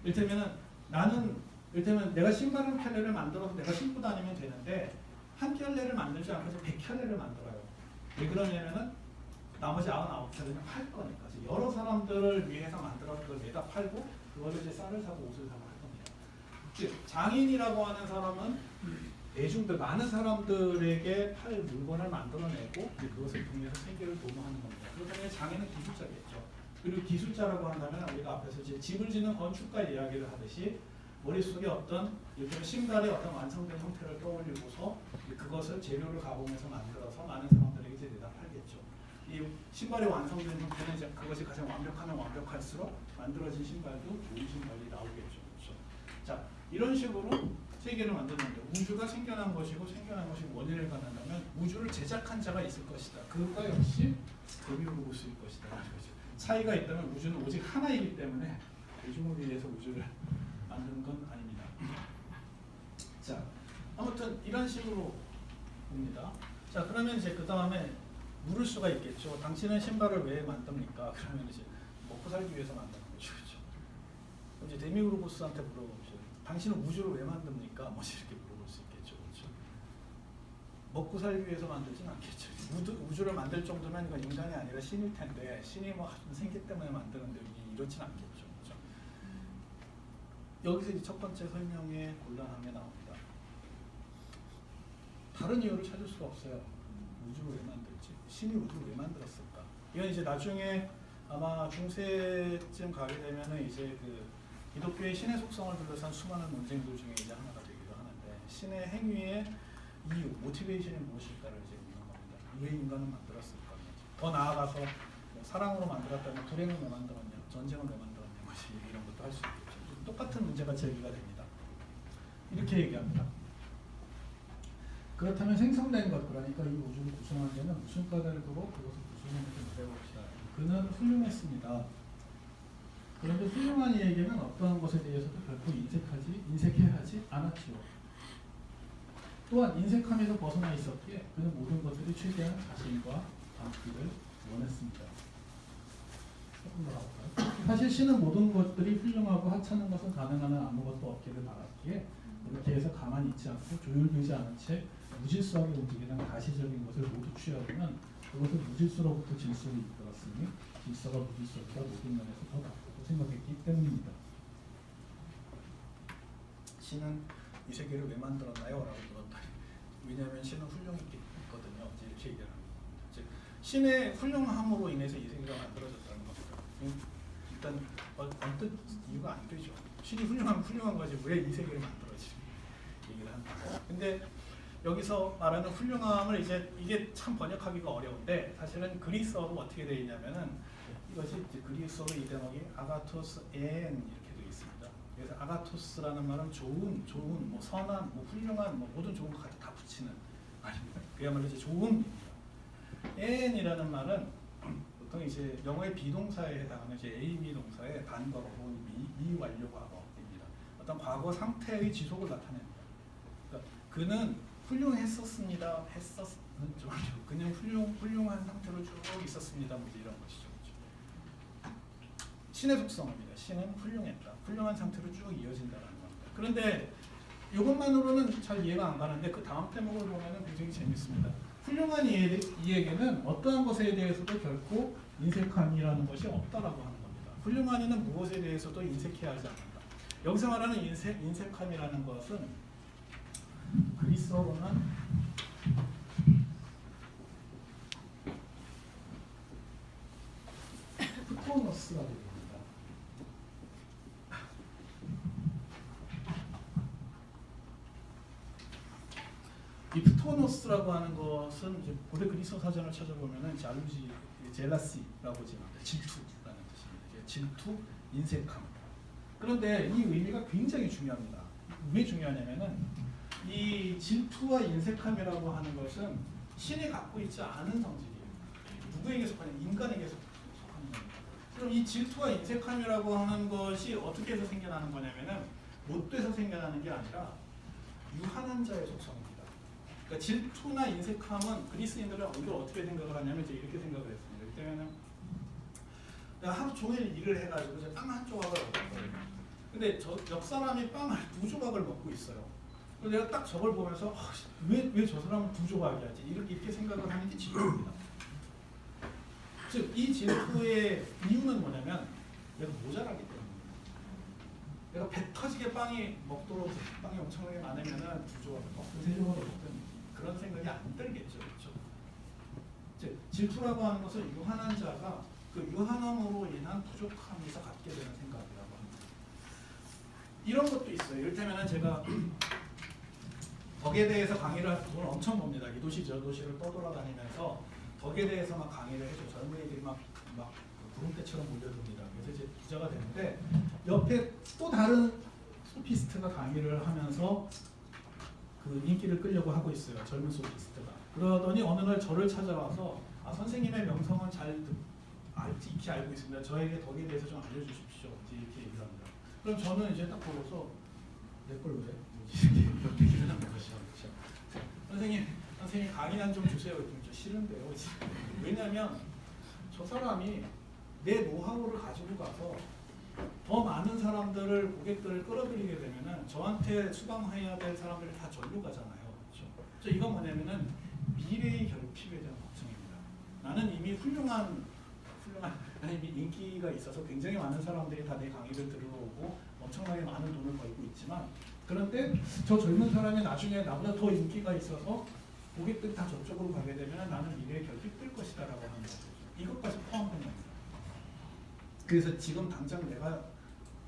이를테면 내가 신발 한 켤레를 만들어서 내가 신고 다니면 되는데 한 켤레를 만들지 않고 100켤레를 만들어요. 왜 그러냐면은 나머지 99켤레는 팔 거니까. 여러 사람들을 위해서 만들어서 그걸 매다 팔고 그거를 이제 쌀을 사고 옷을 사고 할 겁니다. 즉 장인이라고 하는 사람은 대중들 많은 사람들에게 팔 물건을 만들어내고 그것을 통해서 생계를 도모하는 겁니다. 그렇다면 장인은 기술자겠죠. 그리고 기술자라고 한다면 우리가 앞에서 이제 집을 짓는 건축가 이야기를 하듯이 머릿속에 어떤 예를 신발의 어떤 완성된 형태를 떠올리고서 그것을 재료를 가공해서 만들어서 많은 사람들에게 이제 내다 팔겠죠. 이 신발의 완성된 형태는 이제 그것이 가장 완벽하면 완벽할수록 만들어진 신발도 좋은 신발이 나오겠죠. 그렇죠? 자, 이런 식으로 세계를 만드는데 우주가 생겨난 것이고 생겨난 것이 원인을 갖는다면 우주를 제작한 자가 있을 것이다. 그가 역시 데미우르고스일 것이다. 차이가 있다면 우주는 오직 하나이기 때문에 대중을 위해서 우주를 만드는 건 아닙니다. 자, 아무튼 이런 식으로 봅니다. 자, 그러면 이제 그 다음에 물을 수가 있겠죠. 당신은 신발을 왜 만듭니까? 그러면 이제 먹고 살기 위해서 만드는 거죠. 그렇죠? 이제 데미우르고스한테 물어보죠. 당신은 우주를 왜 만듭니까? 뭐 이렇게 물어볼 수 있겠죠. 그렇죠? 먹고 살기 위해서 만들진 않겠죠. 우주를 만들 정도면 이건 인간이 아니라 신일 텐데 신이 뭐 생기 때문에 만드는데 이렇진 않겠죠. 그렇죠? 여기서 이제 첫 번째 설명에 곤란함이 나옵니다. 다른 이유를 찾을 수가 없어요. 우주를 왜 만들지? 신이 우주를 왜 만들었을까? 이건 이제 나중에 아마 중세쯤 가게 되면은 이제 그 기독교의 신의 속성을 둘러싼 수많은 논쟁들 중에 이제 하나가 되기도 하는데 신의 행위의 이유, 모티베이션이 무엇일까를 이제 묻는 겁니다. 왜 인간은 만들었을까? 더 나아가서 뭐 사랑으로 만들었다면 불행은 왜 만들었냐, 전쟁은 왜 만들었냐, 뭐 이런 것도 할 수 있겠죠. 똑같은 문제가 제기가 됩니다. 이렇게 얘기합니다. 그렇다면 생성된 것, 그러니까 이 우주를 구성한 데는 무슨 까닭을 두고 그것을 구성했는지 물어봅시다. 그는 훌륭했습니다. 그런데 훌륭한 이에게는 어떠한 것에 대해서도 결코 인색해야 하지 않았지요. 또한 인색함에서 벗어나 있었기에 그는 모든 것들이 최대한 자신과 닮기를 원했습니다. 조금 더 가볼까요? 사실 신은 모든 것들이 훌륭하고 하찮은 것은 가능한 한 아무것도 없기를 바랐기에 이렇게 해서 가만히 있지 않고 조율되지 않은 채 무질서하게 움직이는 가시적인 것을 모두 취하고는 그것을 무질서로부터 질서로 이끌었으니 질서가 무질서보다 모든 면에서 더 낫다고 생각했기 때문입니다. 신은 이 세계를 왜 만들었나요? 라고 물었다. 왜냐하면 신은 훌륭했거든요. 이렇게 얘기하는 겁니다. 즉 신의 훌륭함으로 인해서 이 세계가 만들어졌다는 겁니다. 일단 언뜻 이유가 안 되죠. 신이 훌륭한 거지 왜 이 세계를 만들었지? 얘기를 한다. 근데 여기서 말하는 훌륭함을 이게 참 번역하기가 어려운데 사실은 그리스어로 어떻게 되어 있냐면은 이것이 이제 그리스어로 이 대목이 아가토스 엔 이렇게 되어 있습니다. 그래서 아가토스라는 말은 좋은, 뭐 선한, 뭐 훌륭한, 뭐 모든 좋은 거 다 붙이는 말입니다. 그야말로 이제 좋은입니다. 엔이라는 말은 보통 이제 영어의 비동사에 해당하는 이제 AB 동사의 반과거 혹은 미완료 과거입니다. 어떤 과거 상태의 지속을 나타냅니다. 그러니까 그는 훌륭했었습니다. 했었는 좀 아니고 그냥 훌륭한 상태로 쭉 있었습니다. 뭐 이런 것이죠. 그렇죠? 신의 속성입니다. 신은 훌륭했다. 훌륭한 상태로 쭉 이어진다는 겁니다. 그런데 이것만으로는 잘 이해가 안 가는데 그 다음 대목을 보면은 굉장히 재밌습니다. 훌륭한 이에게는 어떠한 것에 대해서도 결코 인색함이라는 것이 없다라고 하는 겁니다. 훌륭한 이는 무엇에 대해서도 인색해야 하지 않는다. 여기서 말하는 인색함이라는 것은 그리스어로는 프토노스가 됩니다. 이 프토노스라고 하는 것은 이제 고대 그리스어 사전을 찾아보면은 자루지, 젤라시라고 지납니다. 질투라는 뜻입니다. 질투, 인색함. 그런데 이 의미가 굉장히 중요합니다. 왜 중요하냐면은 이 질투와 인색함이라고 하는 것은 신이 갖고 있지 않은 성질이에요. 누구에게 속하냐면 인간에게 속하는 겁니다. 그럼 이 질투와 인색함이라고 하는 것이 어떻게 해서 생겨나는 거냐면은 못 돼서 생겨나는 게 아니라 유한한 자의 속성입니다. 그러니까 질투나 인색함은 그리스인들은 이걸 어떻게 생각을 하냐면 이제 이렇게 생각을 했습니다. 그때면은 내가 하루 종일 일을 해가지고 빵 한 조각을 얻었거든요. 근데 옆 사람이 빵을 2조각을 먹고 있어요. 그래서 내가 딱 저걸 보면서 왜 저 사람은 2조각이 하지? 이렇게 생각을 하는 게 질투입니다. 즉 이 질투의 이유는 뭐냐면 내가 모자라기 때문입니다. 내가 배 터지게 빵이 먹도록 빵이 엄청나게 많으면은 2조각을 먹든 3조각을 먹든 그런 생각이 안 들겠죠. 그렇죠? 즉 질투라고 하는 것은 유한한 자가 그 유한함으로 인한 부족함에서 갖게 되는 생각이라고 합니다. 이런 것도 있어요. 이를테면 제가 덕에 대해서 강의를 그걸 엄청 봅니다. 이 도시 저 도시를 떠돌아다니면서 덕에 대해서 막 강의를 해줘. 젊은이들이 막 구름대처럼 몰려듭니다. 그래서 이제 기자가 되는데 옆에 또 다른 소피스트가 강의를 하면서 그 인기를 끌려고 하고 있어요. 젊은 소피스트가. 그러더니 어느 날 저를 찾아와서 선생님의 명성은 익히 알고 있습니다. 저에게 덕에 대해서 좀 알려주십시오. 이렇게 얘기를 합니다. 그럼 저는 이제 딱 보고서 내 걸 왜? 이렇게 얘기를 하는 것이죠. 선생님 강의난 좀 주세요. 좀 싫은데요. 왜냐하면 저 사람이 내 노하우를 가지고 가서 더 많은 사람들을 고객들을 끌어들이게 되면은 저한테 수강해야 될 사람들이 다 절로 가잖아요. 그렇죠? 이건 뭐냐면은 미래의 결핍에 대한 걱정입니다. 나는 이미 이미 인기가 있어서 굉장히 많은 사람들이 다 내 강의를 들으러 오고 엄청나게 많은 돈을 벌고 있지만 그런데 저 젊은 사람이 나중에 나보다 더 인기가 있어서 고객들이 다 저쪽으로 가게 되면 나는 미래에 결핍될 것이다 라고 하는 거죠. 이것까지 포함된 겁니다. 그래서 지금 당장 내가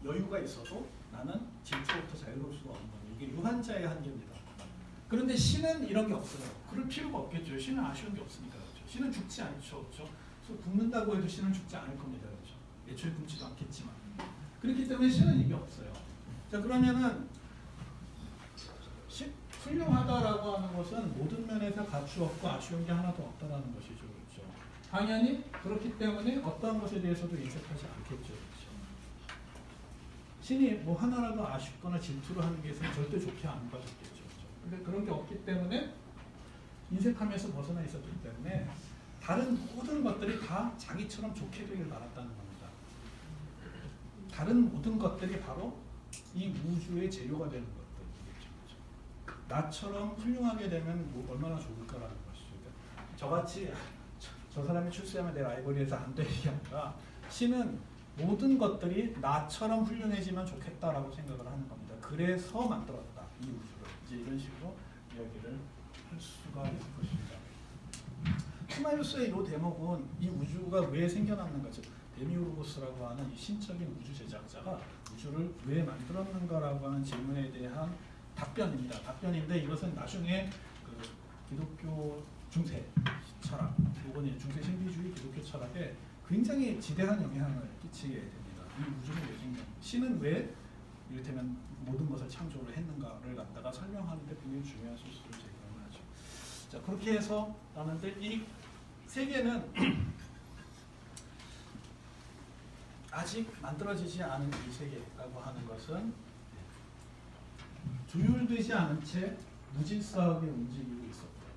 여유가 있어도 나는 질투부터 자유로울 수가 없는 거예요. 이게 유한자의 한계입니다. 그런데 신은 이런 게 없어요. 그럴 필요가 없겠죠. 신은 아쉬운 게 없으니까. 그렇죠? 신은 죽지 않죠. 그렇죠? 굶는다고 해도 신은 죽지 않을 겁니다. 그렇죠? 애초에 굶지도 않겠지만. 그렇기 때문에 신은 이게 없어요. 자, 그러면은 훌륭하다라고 하는 것은 모든 면에서 갖추었고 아쉬운 게 하나도 없다라는 것이죠. 그렇죠? 당연히 그렇기 때문에 어떠한 것에 대해서도 인색하지 않겠죠. 그렇죠? 신이 뭐 하나라도 아쉽거나 질투를 하는 게 있으면 절대 좋게 안 봐줬겠죠. 그렇죠? 근데 그런 게 없기 때문에 인색함에서 벗어나 있었기 때문에 다른 모든 것들이 다 자기처럼 좋게 되길 바랐다는 겁니다. 다른 모든 것들이 바로 이 우주의 재료가 되는 것들이겠죠. 그렇죠? 나처럼 훌륭하게 되면 뭐 얼마나 좋을까라는 것이죠. 저같이 저 사람이 출세하면 내 라이벌리에서 안 되는 게 아니라 신은 모든 것들이 나처럼 훌륭해지면 좋겠다라고 생각을 하는 겁니다. 그래서 만들었다. 이 우주를. 이제 이런 식으로 이야기를 할 수가 있을 것입니다. 티마이오스의 이 대목은 이 우주가 왜 생겨났는가, 즉 데미우르고스라고 하는 이 신적인 우주 제작자가 우주를 왜 만들었는가라고 하는 질문에 대한 답변입니다. 답변인데 이것은 나중에 그 기독교 중세 철학, 이번에 중세 신비주의 기독교 철학에 굉장히 지대한 영향을 끼치게 됩니다. 이 우주는 왜 생겼는가? 신은 왜 이를테면 모든 것을 창조를 했는가를 갖다가 설명하는데 굉장히 중요한 소스를 제공을 하죠. 자, 그렇게 해서 나는데 이 세계는 아직 만들어지지 않은 이 세계라고 하는 것은 조율되지 않은 채 무질서하게 움직이고 있었고요.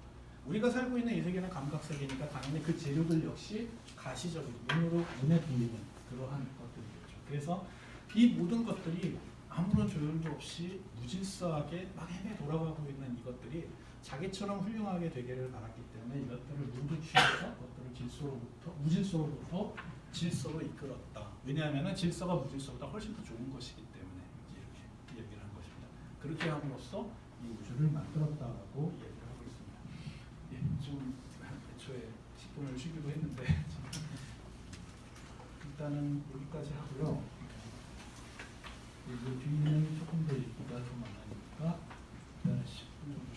우리가 살고 있는 이 세계는 감각세계니까 당연히 그 재료들 역시 가시적인 눈에 보이는 그러한 것들이겠죠. 그래서 이 모든 것들이 아무런 조율도 없이 무질서하게 막 헤매 돌아가고 있는 이것들이 자기처럼 훌륭하게 되기를 바랐기 때문에 이것들을 모두 취해서 그것들을 무질서로부터 질서로 이끌었다. 왜냐하면 질서가 무질서보다 훨씬 더 좋은 것이기 때문에 이렇게 얘기를 한 것입니다. 그렇게 함으로써 이 우주를 만들었다라고 얘기를 하고 있습니다. 예, 좀 애초에 10분을 쉬기로 했는데 일단은 여기까지 하고요. 그리고 뒤는 조금 더 읽기가 좀 많으니까 일단 10분 정도